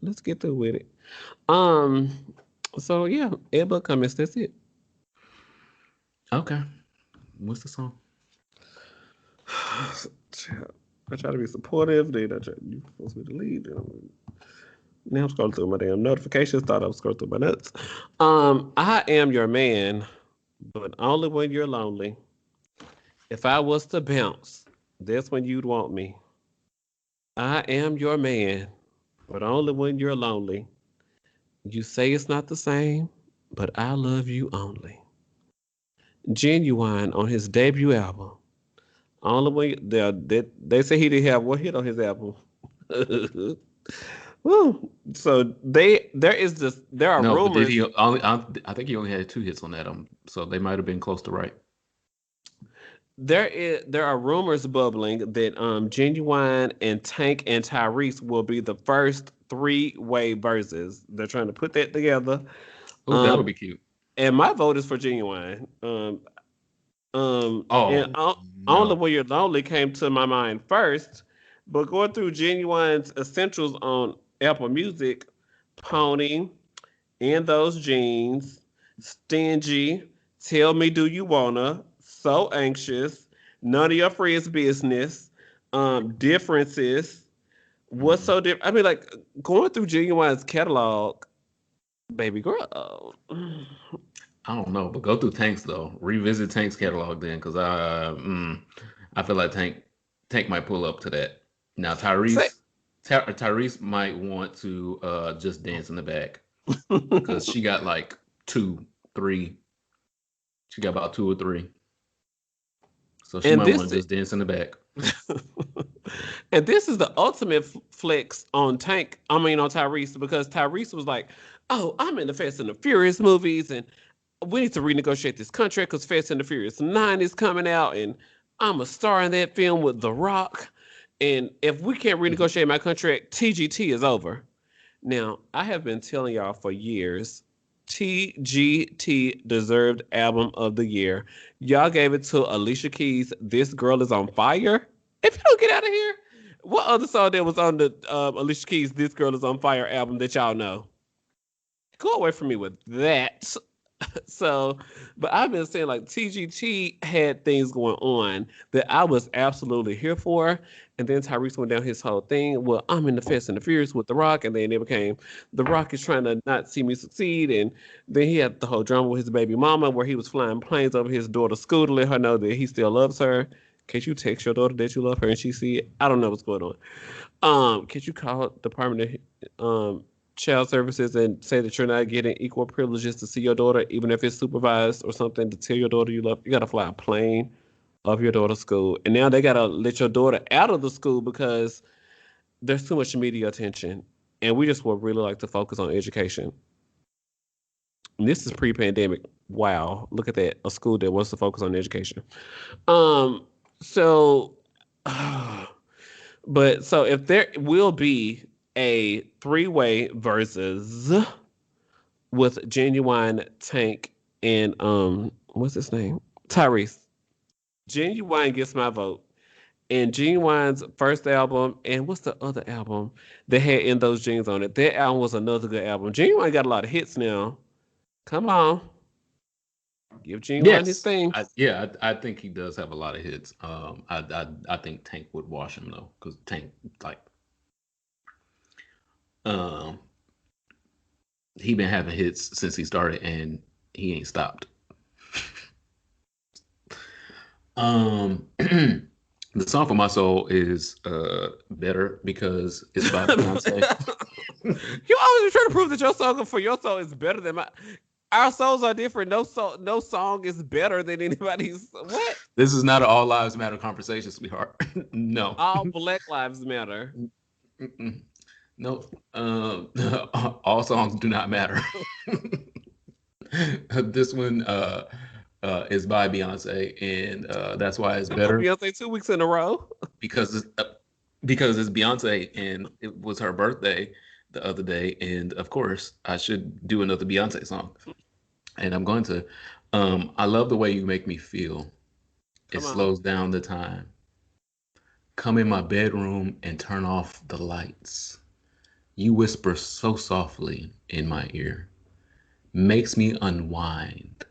Let's get through with it. Um, so yeah, Ed Book comments, that's it. Okay. What's the song? I try to be supportive, then you supposed me to lead. Now I'm scrolling through my damn notifications, thought I was scrolling through my notes. I am your man, but only when you're lonely. If I was to bounce, that's when you'd want me. I am your man, but only when you're lonely. You say it's not the same, but I love you only. Genuine on his debut album. Only when they say he didn't have one hit on his album. Woo. So there are No, but did rumors. he only? I think he only had 2 hits on that. So they might have been close to right. There are rumors bubbling that Genuine and Tank and Tyrese will be the first three-way verses. They're trying to put that together. Oh, that would Um, be cute. and my vote is for Genuine. And Oh Only no, When You're Lonely came to my mind first, but going through Genuine's essentials on Apple Music, Pony, In Those Jeans, Stingy, Tell Me Do You Wanna, So Anxious, None of Your Friends' Business, Differences, What's mm-mm. So Different? I mean, like, going through Genuine's catalog, baby girl. I don't know. But go through Tank's though. Revisit Tank's catalog then, because I feel like Tank might pull up to that. Now Say, Tyrese might want to just dance in the back because she got like 2, 3. She got about 2 or 3. So she and might want this to just dance in the back. and this is the ultimate flex on on Tyrese, because Tyrese was like, "Oh, I'm in the Fast and the Furious movies, and we need to renegotiate this contract because Fast and the Furious 9 is coming out, and I'm a star in that film with The Rock. And if we can't Mhm. renegotiate my contract, TGT is over." Now, I have been telling y'all for years, TGT deserved Album of the Year. Y'all gave it to Alicia Keys' This Girl Is on Fire. If you don't get out of here, what other song that was on the Alicia Keys' This Girl Is on Fire album that y'all know? Go away from me with that. So, but I've been saying like TGT had things going on that I was absolutely here for. And then Tyrese went down his whole thing. Well, I'm in the Fast and the Furious with The Rock. And then it became The Rock is trying to not see me succeed. And then he had the whole drama with his baby mama where he was flying planes over his daughter's school to let her know that he still loves her. Can't you text your daughter that you love her and she see it? I don't know what's going on. Can't you call Department of Child Services and say that you're not getting equal privileges to see your daughter, even if it's supervised or something, to tell your daughter you love? You got to fly a plane of your daughter's school, and now they got to let your daughter out of the school because there's too much media attention, and we just would really like to focus on education. And this is pre-pandemic. Wow, look at that, a school that wants to focus on education. Um, so. But so if there will be a three-way versus with Genuine, Tank, and what's his name? Tyrese. Genuine gets my vote. And Genuine's first album, and what's the other album that had In Those Jeans on it? That album was another good album. Genuine got a lot of hits now. Come on. Give Genuine his Yes, thing. I think he does have a lot of hits. I think Tank would wash him though, because Tank like um he been having hits since he started and he ain't stopped. The song for my soul is better because it's about Beyonce. You always try to prove that your song for your soul is better than my. Our souls are different. No song is better than anybody's. What? This is not an all lives matter conversation, sweetheart. No. All Black Lives Matter. Mm-mm. No. All songs do not matter. This one is by Beyonce, and that's why it's better Beyonce 2 weeks in a row. because it's Beyonce, and it was her birthday the other day, and of course I should do another Beyonce song, and I'm going to. I love the way you make me feel. It Come on. slows down the time. Come in my bedroom and turn off the lights. You whisper so softly in my ear, makes me unwind.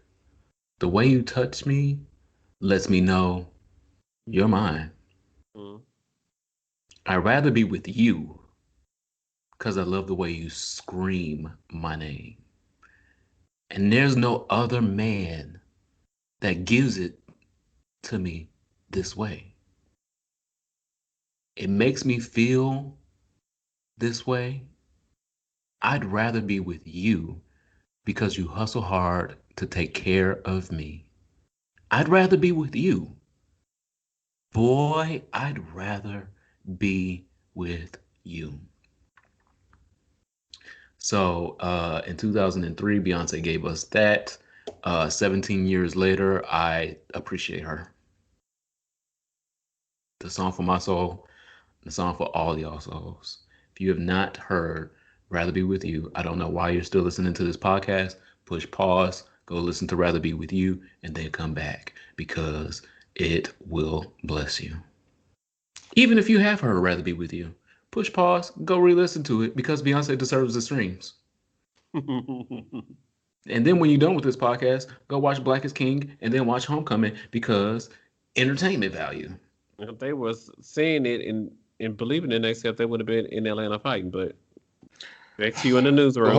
The way you touch me lets me know you're mine. Mm. I'd rather be with you because I love the way you scream my name. And there's no other man that gives it to me this way. It makes me feel this way. I'd rather be with you because you hustle hard to take care of me. I'd rather be with you. Boy, I'd rather be with you. So in 2003, Beyonce gave us that. 17 years later, I appreciate her. The song for my soul, the song for all y'all souls. If you have not heard Rather Be With You, I don't know why you're still listening to this podcast. Push pause, go listen to Rather Be With You, and then come back because it will bless you. Even if you have heard Rather Be With You, push pause, go re listen to it because Beyonce deserves the streams. And then when you're done with this podcast, go watch Black is King and then watch Homecoming because entertainment value. If they was saying it and believing it, they said they would have been in Atlanta fighting. But back to you in the Well, newsroom.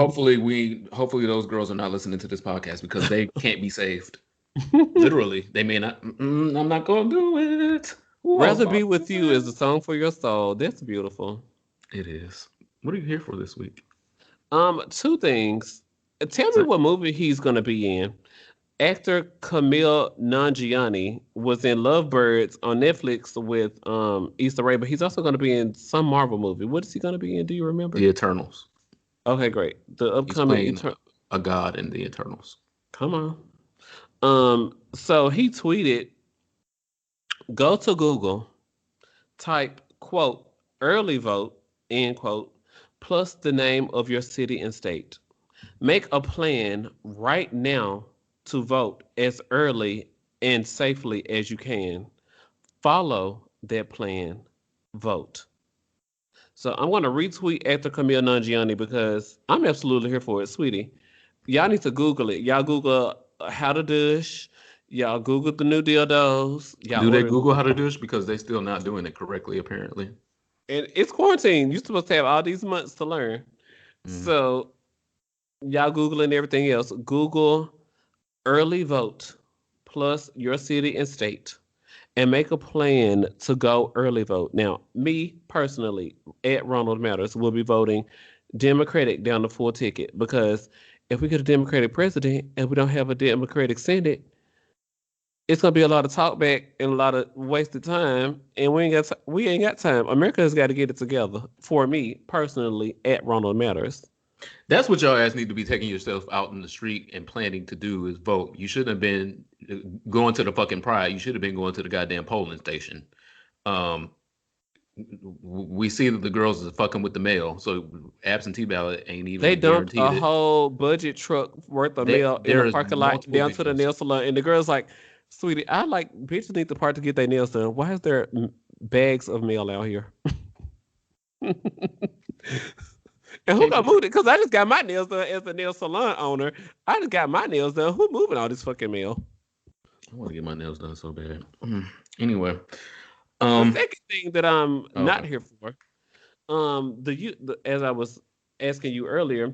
hopefully those girls are not listening to this podcast because they can't be saved. Literally, they may not. I'm not gonna do it. Ooh, I was Rather Be about to With You do is a it. song for your soul. That's beautiful. It is. What are you here for this week? Two things. Tell me what movie he's gonna be in. Actor Camille Nanjiani was in Lovebirds on Netflix with Issa Rae, but he's also gonna be in some Marvel movie. What is he gonna be in? Do you remember? The Eternals. Okay, great. The He's upcoming playing Eternal. a god in the Eternals. Come on. So he tweeted, "Go to Google, type quote early vote end quote plus the name of your city and state. Make a plan right now to vote as early and safely as you can. Follow that plan. Vote." So I'm going to retweet after Camille Nanjiani because I'm absolutely here for it, sweetie. Y'all need to Google it. Y'all Google how to dish. Y'all Google the new dildos. Y'all Do they order. Google how to do this? Because they still not doing it correctly, apparently. And it's quarantine. You're supposed to have all these months to learn. Mm. So y'all Googling everything else. Google early vote plus your city and state and make a plan to go early vote. Now, me personally, at Ronald Matters, will be voting Democratic down the full ticket because if we get a Democratic president and we don't have a Democratic Senate, it's gonna be a lot of talk back and a lot of wasted time, and we ain't got time. America's got to get it together. For me personally, at Ronald Matters. That's what y'all ass need to be taking yourself out in the street and planning to do is vote. You shouldn't have been going to the fucking pride. You should have been going to the goddamn polling station. Um, we see that the girls are fucking with the mail, so absentee ballot ain't They even dumped a guaranteed it. whole budget truck worth of mail in the There is parking lot multiple down to the videos. nail salon, and the girl's like, "Sweetie, I like bitches need the part to get their nails done. Why is there bags of mail out here?" And who Can't gonna you? move it? Because I just got my nails done as a nail salon owner. I just got my nails done. Who moving all this fucking mail? I want to get my nails done so bad. Anyway, The um, second thing that I'm not okay. here for, as I was asking you earlier,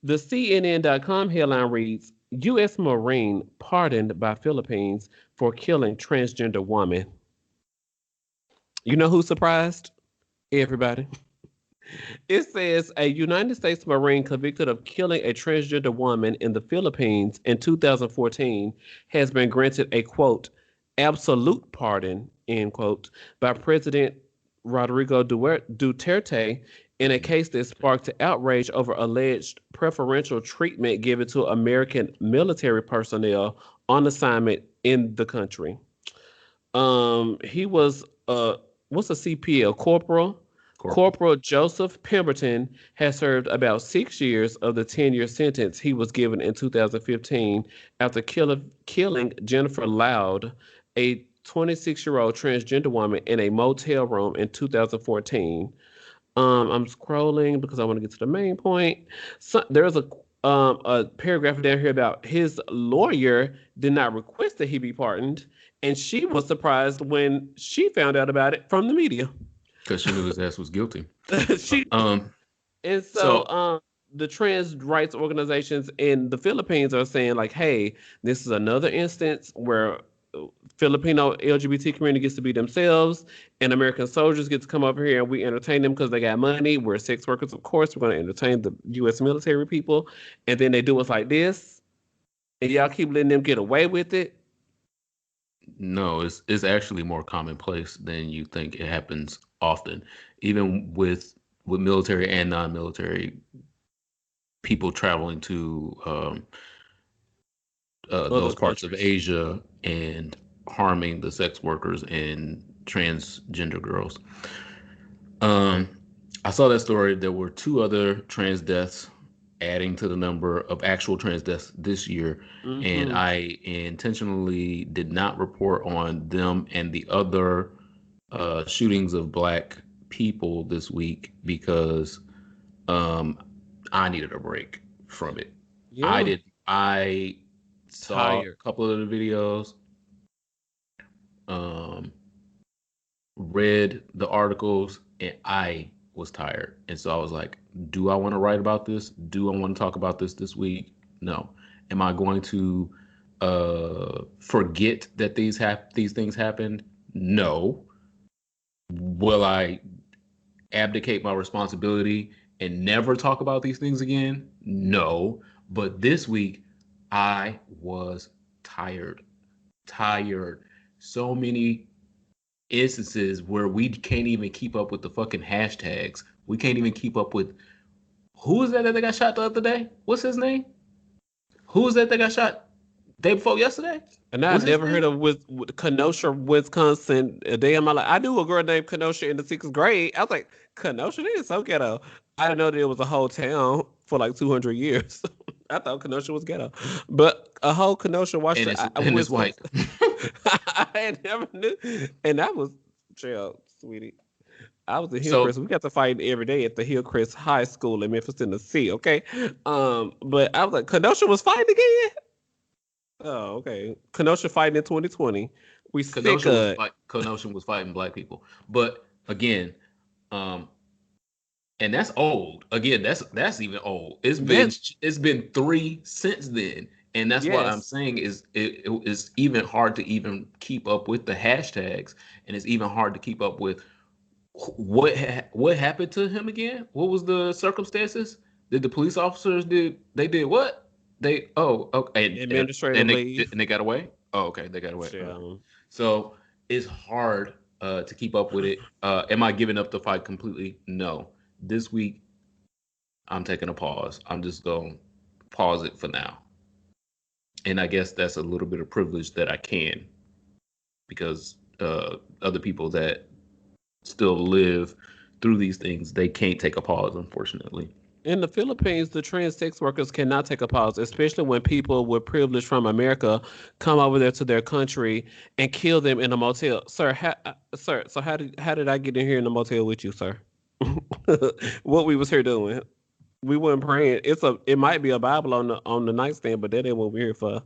the CNN.com headline reads: U.S. Marine pardoned by Philippines for killing transgender woman. You know who's surprised? Everybody. It says a United States Marine convicted of killing a transgender woman in the Philippines in 2014 has been granted a quote absolute pardon end quote by President Rodrigo Duterte in a case that sparked outrage over alleged preferential treatment given to American military personnel on assignment in the country. He was what's a CPL corporal? Corporal. Corporal Joseph Pemberton has served about 6 years of the 10-year sentence he was given in 2015 after killing Jennifer Loud, a 26-year-old transgender woman, in a motel room in 2014. I'm scrolling because I want to get to the main point. So there's a paragraph down here about his lawyer did not request that he be pardoned, and she was surprised when she found out about it from the media. Because she knew his ass was guilty. she Um. and so So the trans rights organizations in the Philippines are saying like, hey, this is another instance where Filipino LGBT community gets to be themselves, and American soldiers get to come over here and we entertain them because they got money. We're sex workers, of course. We're going to entertain the U.S. military people, and then they do us like this, and y'all keep letting them get away with it. no, it's actually more commonplace than you think. It happens often, even with military and non-military people traveling to Other those parts of countries. Asia and harming the sex workers and transgender girls. Um, I saw that story. There were two other trans deaths adding to the number of actual trans deaths this year, and Mm-hmm. I intentionally did not report on them and the other shootings of black people this week because um, I needed a break from it. I Yeah. did. I saw Tired. a couple of the videos, um, read the articles, and I was tired. And so I was like, do I want to write about this? Do I want to talk about this week? No. Am I going to forget that these things happened? No. Will I abdicate my responsibility and never talk about these things again? No. But this week, I was tired. Tired. So many instances where we can't even keep up with the fucking hashtags. We can't even keep up with who is that got shot the other day? What's his name? Who is that got shot day before yesterday? And I What's his never heard name? of with Kenosha, Wisconsin, a day in my life. I knew a girl named Kenosha in the sixth grade. I was like, Kenosha, this is so ghetto. I didn't know that it was a whole town for like 200 years. I thought Kenosha was ghetto, but a whole Kenosha, And it's white. Wisconsin. I never knew, and that was chill, sweetie. I was in So Hillcrest. We got to fight every day at the Hillcrest High School in Memphis, Tennessee. Okay, but I was like, Kenosha was fighting again. Oh, okay. Kenosha fighting in 2020. We sick of it. Kenosha was fighting black people. But again, um, and that's old. Again, that's even old. That It's been three since then, and that's what I'm yes. saying is it is even hard to even keep up with the hashtags, and it's even hard to keep up with what happened to him again. What was the circumstances? Did the police officers did what? They okay Administrative leave. and they got away. Oh, okay, they got away. Okay. Yeah. So it's hard to keep up with it. Am I giving up the fight completely? No. This week, I'm taking a pause. I'm just going to pause it for now. And I guess that's a little bit of privilege that I can because other people that still live through these things, they can't take a pause, unfortunately. In the Philippines, the trans sex workers cannot take a pause, especially when people with privilege from America come over there to their country and kill them in a motel. Sir, sir, so how did I get in here in the motel with you, sir? What we was here doing? We weren't praying. It might be a Bible on the nightstand, but that ain't what we're here for.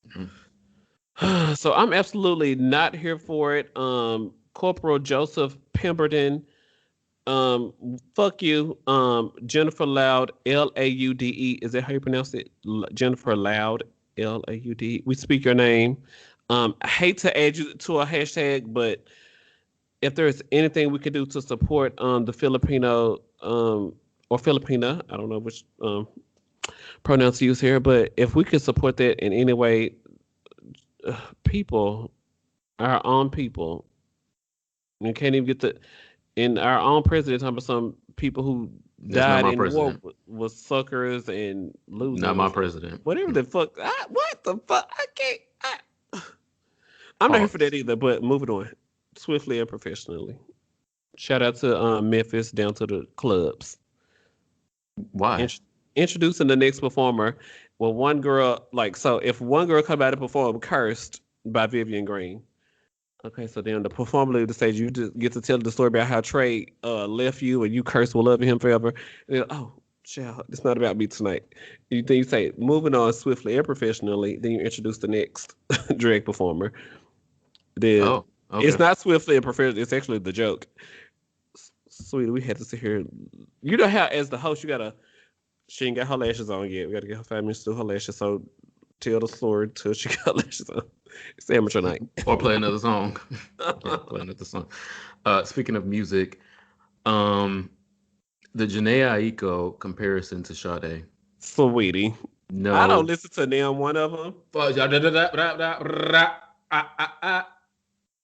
Mhm. So I'm absolutely not here for it. Corporal Joseph Pemberton, fuck you. Jennifer Loud, Laude. Is that how you pronounce it? Jennifer Loud, Laude. We speak your name. I hate to add you to a hashtag, but if there's anything we could do to support the Filipino or Filipina, I don't know which pronouns to use here, but if we could support that in any way, people, our own people, and can't even get the in our own president talking about some people who That's not died my in war president. was suckers and Not my losers. president. Whatever the fuck. What the fuck? I can't. I'm not here for that Pause. either, but moving on. Swiftly and professionally. Shout out to Memphis down to the clubs. Why? Int- Introducing the next performer. Well, one girl, like, so if one girl come out and perform Cursed by Vivian Green. Okay, so then the performer leave the stage, you just get to tell the story about how Trey left you and you cursed will love him forever. And then, oh, child, it's not about me tonight. Then you say, moving on swiftly and professionally, then you introduce the next drag performer. Then Oh, it's okay. not swiftly and professionally, it's actually the joke. Sweetie, we had to sit here. You know how, as the host, you gotta, she ain't got her lashes on yet. We gotta get her 5 minutes to do her lashes. So tell the story till she got lashes on. It's amateur night. Or play another song. Yeah, play another song. Speaking of music, um, the Janae Aiko comparison to Sade. Sweetie. I don't No. listen to them, one of them. No,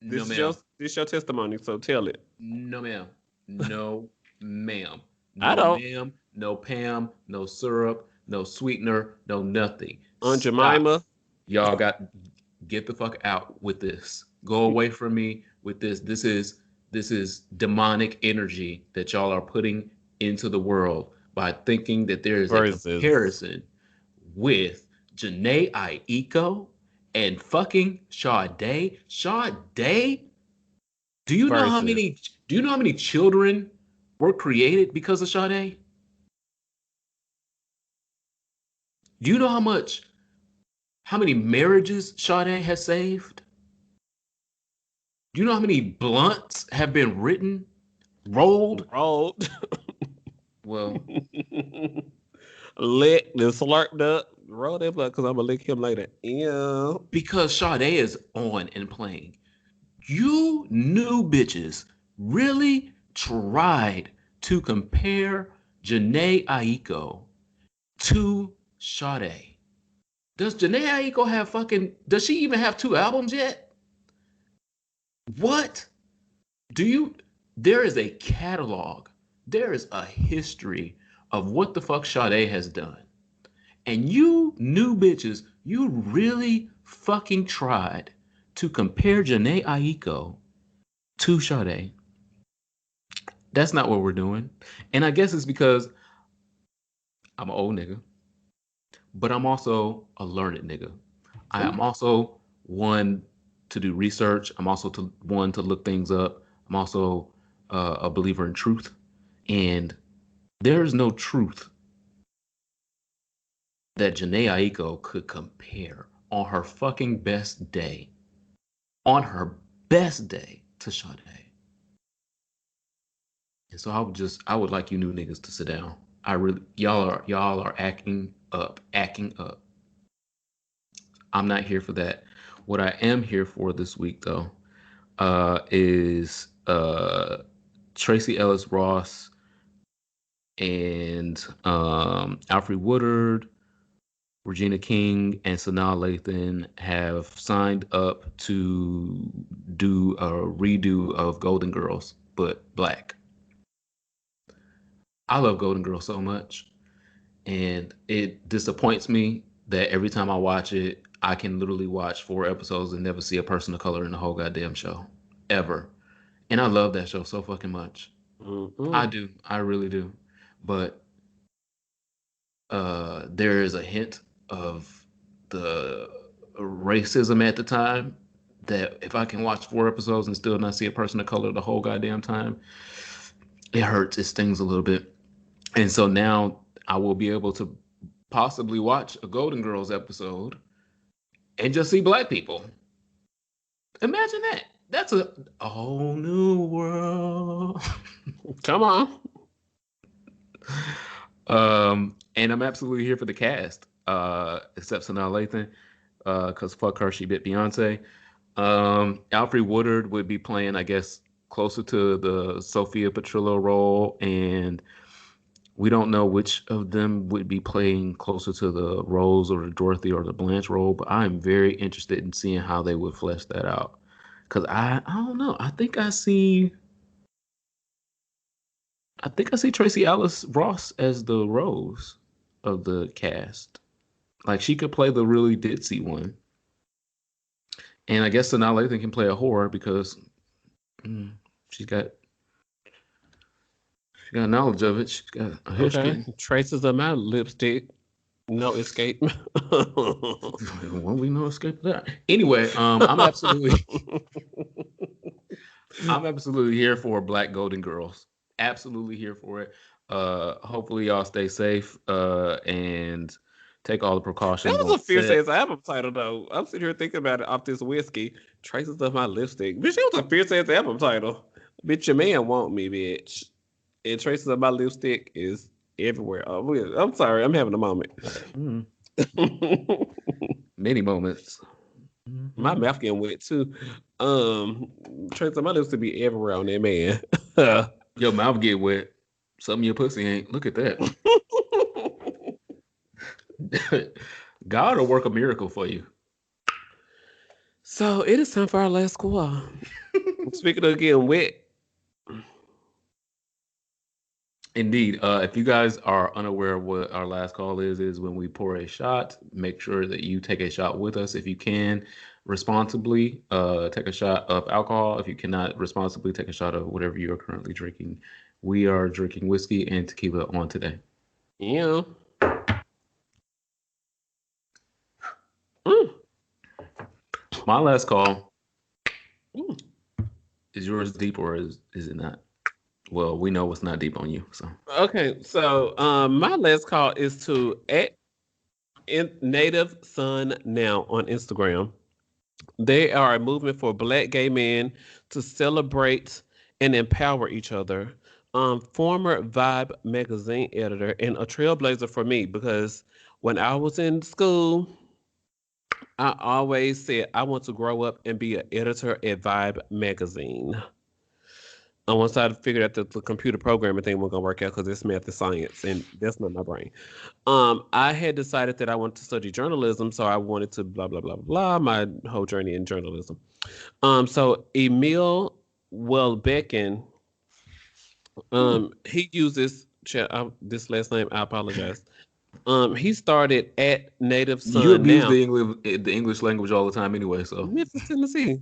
This is ma'am. your testimony, so tell it. No, ma'am. No, ma'am. I No, don't. ma'am. No, Pam. No syrup. No sweetener. No nothing. Aunt Stop. Jemima. Y'all got get the fuck out with this. Go away from me with this. This is demonic energy that y'all are putting into the world by thinking that there is a Versus. comparison with Janae Aiko and fucking Sade. Sade, do you know how Versus. many do you know how many children were created because of Sade? Do you know how many marriages Sade has saved? Do you know how many blunts have been written, rolled? Rolled. Well, Licked and slurped up. Roll that blood because I'm going to lick him later. Yeah. because Sade is on and playing. You new bitches really tried to compare Janae Aiko to Sade. Does Janae Aiko does she even have 2 albums yet? What? Do you, there is a catalog, there is a history of what the fuck Sade has done. And you new bitches, you really fucking tried to compare Janae Aiko to Sade. That's not what we're doing. And I guess it's because I'm an old nigga, but I'm also a learned nigga. I am also one to do research. I'm also one to look things up. I'm also a believer in truth. And there's no truth that Janae Aiko could compare on her fucking best day, on her best day to Sade. And so I would like you new niggas to sit down. I really, y'all are acting up, acting up. I'm not here for that. What I am here for this week though, is Tracy Ellis Ross and Alfred Woodard, Regina King, and Sanaa Lathan have signed up to do a redo of Golden Girls, but black. I love Golden Girls so much, and it disappoints me that every time I watch it, I can literally watch 4 episodes and never see a person of color in the whole goddamn show, ever. And I love that show so fucking much. I Mm-mm. do, I really do. But there is a hint of the racism at the time that if I can watch 4 episodes and still not see a person of color the whole goddamn time, it hurts. It stings a little bit. And so now I will be able to possibly watch a Golden Girls episode and just see black people. Imagine that. That's a whole new world. Come on. And I'm absolutely here for the cast, except Sanaa Lathan, because fuck her, she bit Beyonce. Alfred Woodard would be playing, I guess, closer to the Sophia Petrillo role, and we don't know which of them would be playing closer to the Rose or the Dorothy or the Blanche role, but I'm very interested in seeing how they would flesh that out. Cause I don't know. I think I see I think I see Tracy Ellis Ross as the Rose of the cast. Like she could play the really ditzy one, and I guess Sanaa Lathan can play a whore because mm, she's got she got knowledge of it. She's got a Okay. history. Traces of my lipstick. No escape. Well, we know escape that. Anyway, I'm absolutely here for Black Golden Girls. Absolutely here for it. Hopefully y'all stay safe and take all the That precautions was on a fierce set. ass album title, though. I'm sitting here thinking about it off this whiskey. Traces of my lipstick. Bitch, that was a fierce ass album title. Bitch, your man want me, bitch. And traces of my lipstick is everywhere. Oh, I'm sorry, I'm having a moment. Mm, many moments. My Mhm. mouth getting wet too. Um, traces of my lipstick be everywhere on that man. Your mouth get wet. Something your pussy ain't. Look at that. God will work a miracle for you. So it is time for our last score. Speaking of getting wet, Indeed. If you guys are unaware of what our last call is when we pour a shot, make sure that you take a shot with us if you can responsibly. Take a shot of alcohol. If you cannot responsibly, take a shot of whatever you are currently drinking. We are drinking whiskey and tequila on today. yeah. Mm, My last call, mm. is yours deep or is it not? Well, we know what's not deep on you. So Okay, so my last call is to Native Son Now on Instagram. They are a movement for Black gay men to celebrate and empower each other. Former Vibe magazine editor and a trailblazer for me because when I was in school, I always said I want to grow up and be an editor at Vibe magazine. And once I figured out that the computer programming thing wasn't gonna work out because it's math and science, and that's not my brain. I had decided that I wanted to study journalism, so I wanted to blah blah blah blah my whole journey in journalism. So Emil Welbecken, hmm. he uses this last name. I apologize. He started at Native You Son abuse Now, the English language all the time anyway. So Memphis, Tennessee.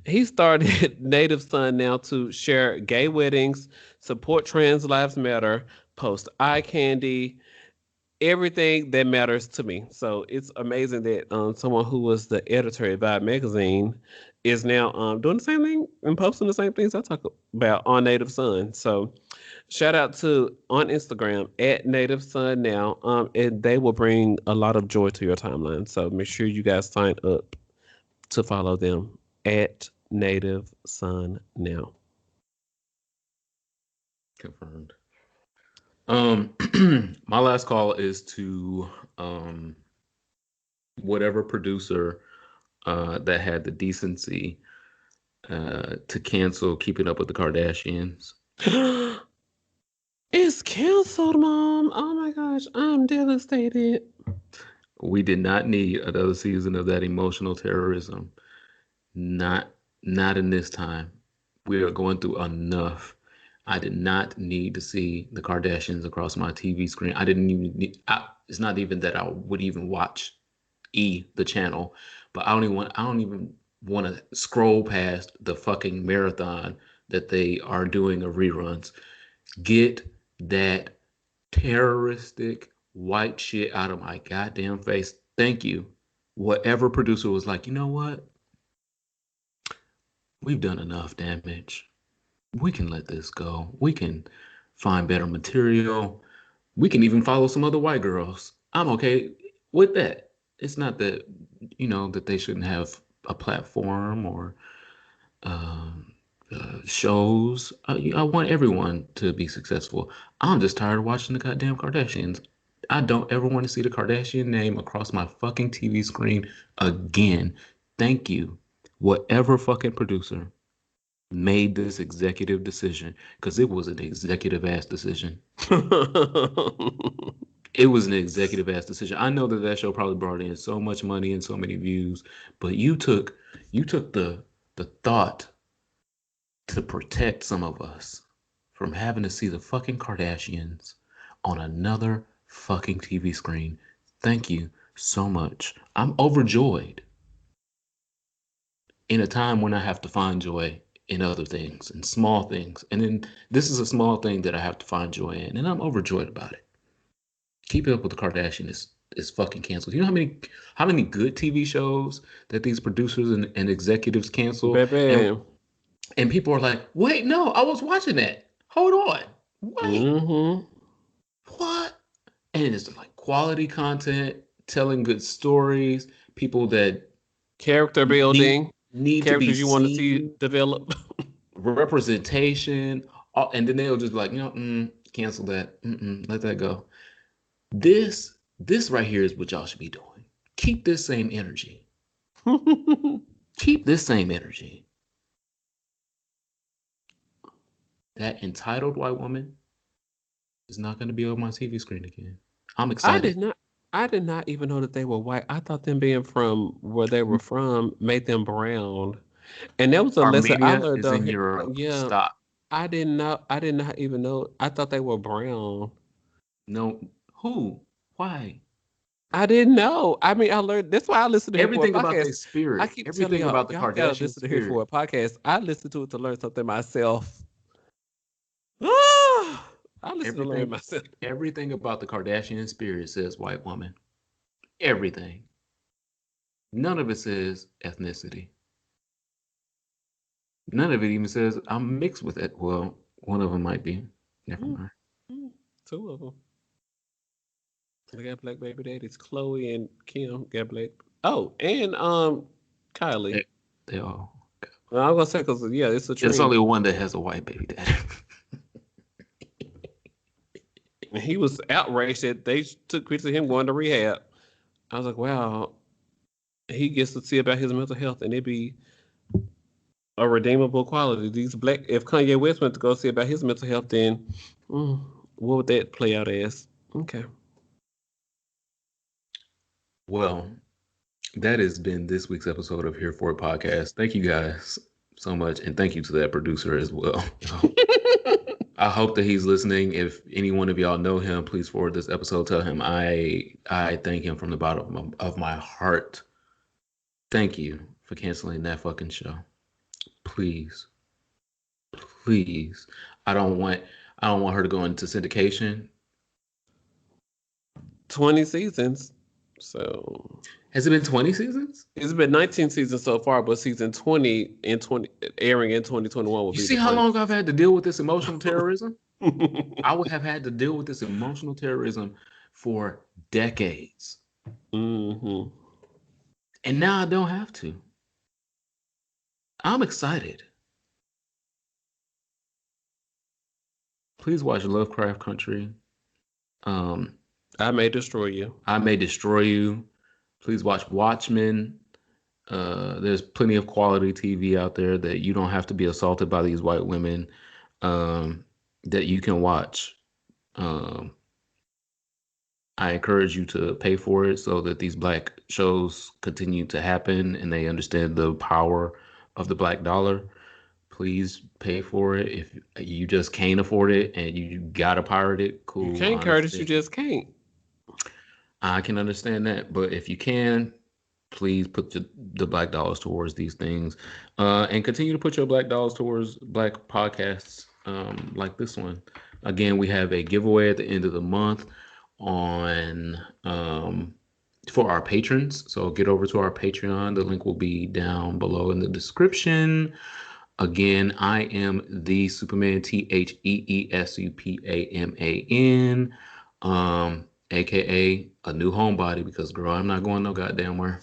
He started Native Son Now to share gay weddings, support trans lives matter, post eye candy, everything that matters to me. So it's amazing that someone who was the editor at Vibe magazine is now doing the same thing and posting the same things I talk about on Native Son. So shout out to on Instagram at Native Son Now, and they will bring a lot of joy to your timeline. So make sure you guys sign up to follow them at Native Son Now. confirmed. My last call is to um whatever producer that had the decency to cancel Keeping Up with the Kardashians. It's canceled, Mom. Oh my gosh, I'm devastated. We did not need another season of that emotional terrorism. Not not in this time. We are going through enough. I did not need to see the Kardashians across my TV screen. I didn't even need, it's not even that I would even watch the channel, but I don't even want to scroll past the fucking marathon that they are doing of reruns. Get that terroristic white shit out of my goddamn face. Thank you. Whatever producer was like, you know what? We've done enough damage. We can let this go. We can find better material. We can even follow some other white girls. I'm okay with that. It's not that, that they shouldn't have a platform or um, shows. I want everyone to be successful. I'm just tired of watching the goddamn Kardashians. I don't ever want to see the Kardashian name across my fucking TV screen again. Thank you. Whatever fucking producer made this executive decision, because it was an executive ass decision. It was an executive ass decision. I know that that show probably brought in so much money and so many views, but you took the thought to protect some of us from having to see the fucking Kardashians on another fucking TV screen. Thank you so much. I'm overjoyed in a time when I have to find joy in other things and small things. And then this is a small thing that I have to find joy in, and I'm overjoyed about it. Keeping Up with the Kardashians is fucking canceled. You know how many good TV shows that these producers and executives cancel, and Baby. people are like, wait, no, I was watching that. Hold on, wait, Mm-hmm. what? And it's like quality content, telling good stories, people that Character need building. need to be Characters you want to see seen, develop. representation, and then they'll just be like, cancel that, let that go. This right here is what y'all should be doing. Keep this same energy. Keep this same energy. That entitled white woman is not going to be on my TV screen again. I'm I excited. did not. I did not even know that they were white. I thought them being from where they were from made them brown. And that was a lesson I Armenia learned is though. in Europe. Yeah, Stop. I didn't know. I did not even know. I thought they were brown. No. Who? Why? I didn't know. I mean, I learned. That's why I listen to Here for a Everything about podcast. their I spirit. keep telling Everything y'all, about the y'all gotta Kardashian listen to Here for spirit. a podcast. I listen to it to learn something myself. I listen to learn Everything. myself. Everything about the Kardashian spirit says white woman. Everything. None of it says ethnicity. None of it even says I'm mixed with it. Well, one of them might be. Never Mm, mind. mm, two of them. I got black baby daddies. Chloe and Kim got black. Oh, and Kylie. They, they all. Well, I'm gonna say because yeah, it's a There's trend. only one that has a white baby daddy. And he was outraged that they took pictures of him going to rehab. I was like, wow, he gets to see about his mental health, and it be a redeemable quality. These black, if Kanye West went to go see about his mental health, then mm, what would that play out as? Okay. Well, that has been this week's episode of Here For It podcast. Thank you guys so much, and thank you to that producer as well. I hope that he's listening. If any one of y'all know him, please forward this episode. Tell him I thank him from the bottom of my heart. Thank you for canceling that fucking show. Please, please. I don't want I don't want her to go into syndication. 20 seasons. So Has it been 20 seasons? it's been 19 seasons so far, but season 20 and 20 airing in 2021 will You be see the how 20. long I've had to deal with this emotional terrorism? I would have had to deal with this emotional terrorism for decades. hmm And now I don't have to. I'm excited. Please watch Lovecraft Country. Um, I may destroy you. I May Destroy You. Please watch Watchmen. There's plenty of quality TV out there that you don't have to be assaulted by these white women, that you can watch. Um, I encourage you to pay for it so that these black shows continue to happen and they understand the power of the black dollar. Please pay for it. If you just can't afford it and you gotta pirate it, You cool. I can't, Curtis. You understand. just can't. I can understand that, but if you can, please put the black dollars towards these things, and continue to put your black dollars towards black podcasts, like this one. Again, we have a giveaway at the end of the month on for our patrons. So get over to our Patreon. The link will be down below in the description. Again, I am the Superman, TheeSupaman, aka a new homebody, because girl, I'm not going no goddamn where.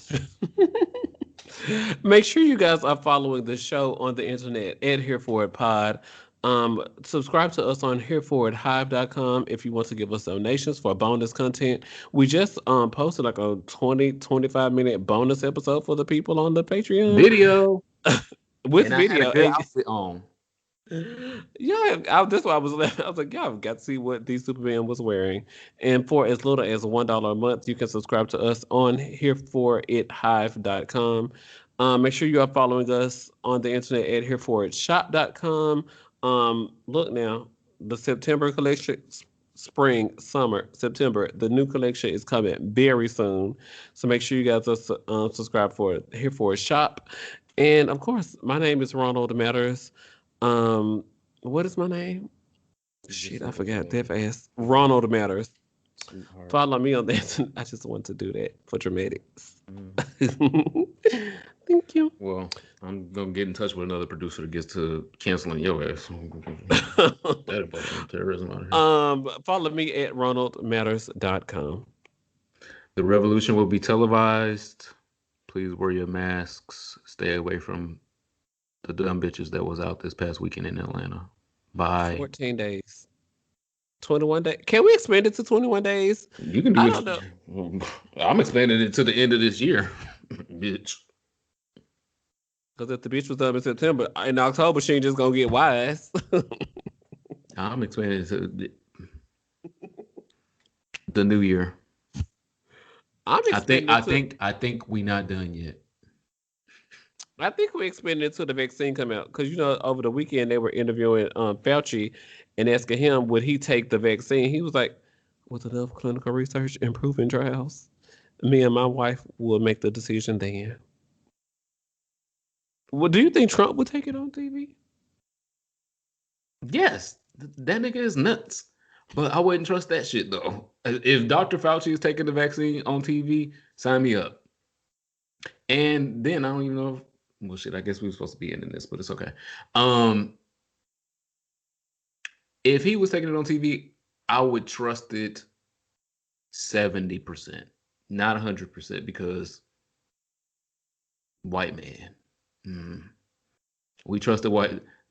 Make sure you guys are following the show on the internet at Here For It Pod. Subscribe to us on hereforithive.com if you want to give us donations for bonus content. We just posted like a 20-25 minute bonus episode for the people on the Patreon Video, with and I had a video. good And outfit on. yeah, that's why I was laughing. I was like, y'all got to see what the Superman was wearing. And for as little as $1 a month, you can subscribe to us on hereforithive.com. Make sure you are following us on the internet at hereforitshop.com. Look now, the September collection, spring, summer, September. The new collection is coming very soon. So make sure you guys are subscribed for it, here for a shop. And of course, my name is Ronald Matters. What is my name? You just Shit, I said forgot that fast. Ronald Matters. sweetheart. Follow me on that. I just want to do that for dramatics. Mhm. Thank you. Well, I'm gonna get in touch with another producer that gets to canceling your ass. That about some terrorism out here. Follow me at ronaldmatters.com. The revolution will be televised. Please wear your masks. Stay away from the dumb bitches that was out this past weekend in Atlanta. Bye. 14 days. 21 days. Can we expand it to 21 days? You can do I it. don't know. I'm expanding it to the end of this year, bitch. Because if the bitch was up in September, in October, she ain't just gonna get wise. I'm expanding it to the new year. I'm I think. expanding I it to. think. I think we not done yet. I think we're expanding it until the vaccine come out. Because over the weekend they were interviewing Fauci and asking him would he take the vaccine. He was like, with enough clinical research and proven trials, me and my wife will make the decision then. Well, do you think Trump would take it on TV? Yes, that nigga is nuts. But I wouldn't trust that shit though. If Dr. Fauci is taking the vaccine on TV, sign me up. And then I don't even know. Well, shit. I guess we were supposed to be ending this, but it's okay. Um, if he was taking it on TV, I would trust it 70%, not 100%, because white man. Mm. We trusted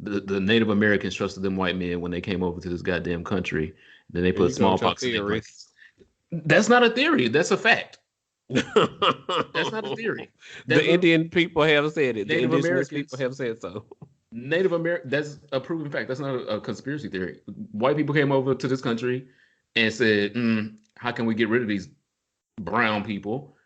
the Native Americans trusted them white men when they came over to this goddamn country. Then they Here you put go with your smallpox in their theories. blankets. That's not a theory. That's a fact. That's not a theory. The That's a Indian people have said it. The Native indigenous people Americans. have said so. Native American. That's a proven fact. That's not a conspiracy theory. White people came over to this country and said, "How can we get rid of these brown people?"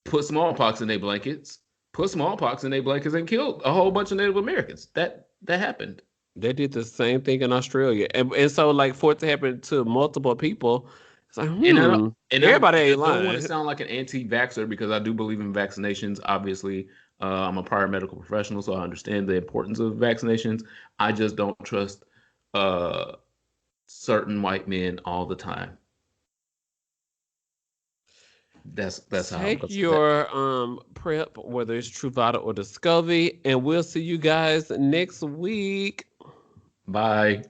Put smallpox in their blankets. Put smallpox in their blankets and killed a whole bunch of Native Americans. That happened. They did the same thing in Australia, and so like for it to happen to multiple people, it's like And I don't, everybody and I ain't don't want to lying. sound like an anti-vaxxer because I do believe in vaccinations. Obviously, I'm a prior medical professional, so I understand the importance of vaccinations. I just don't trust uh, certain white men all the time. That's how I'm Take gonna say that. your prep, whether it's Truvada or Discovery, and we'll see you guys next week. Bye.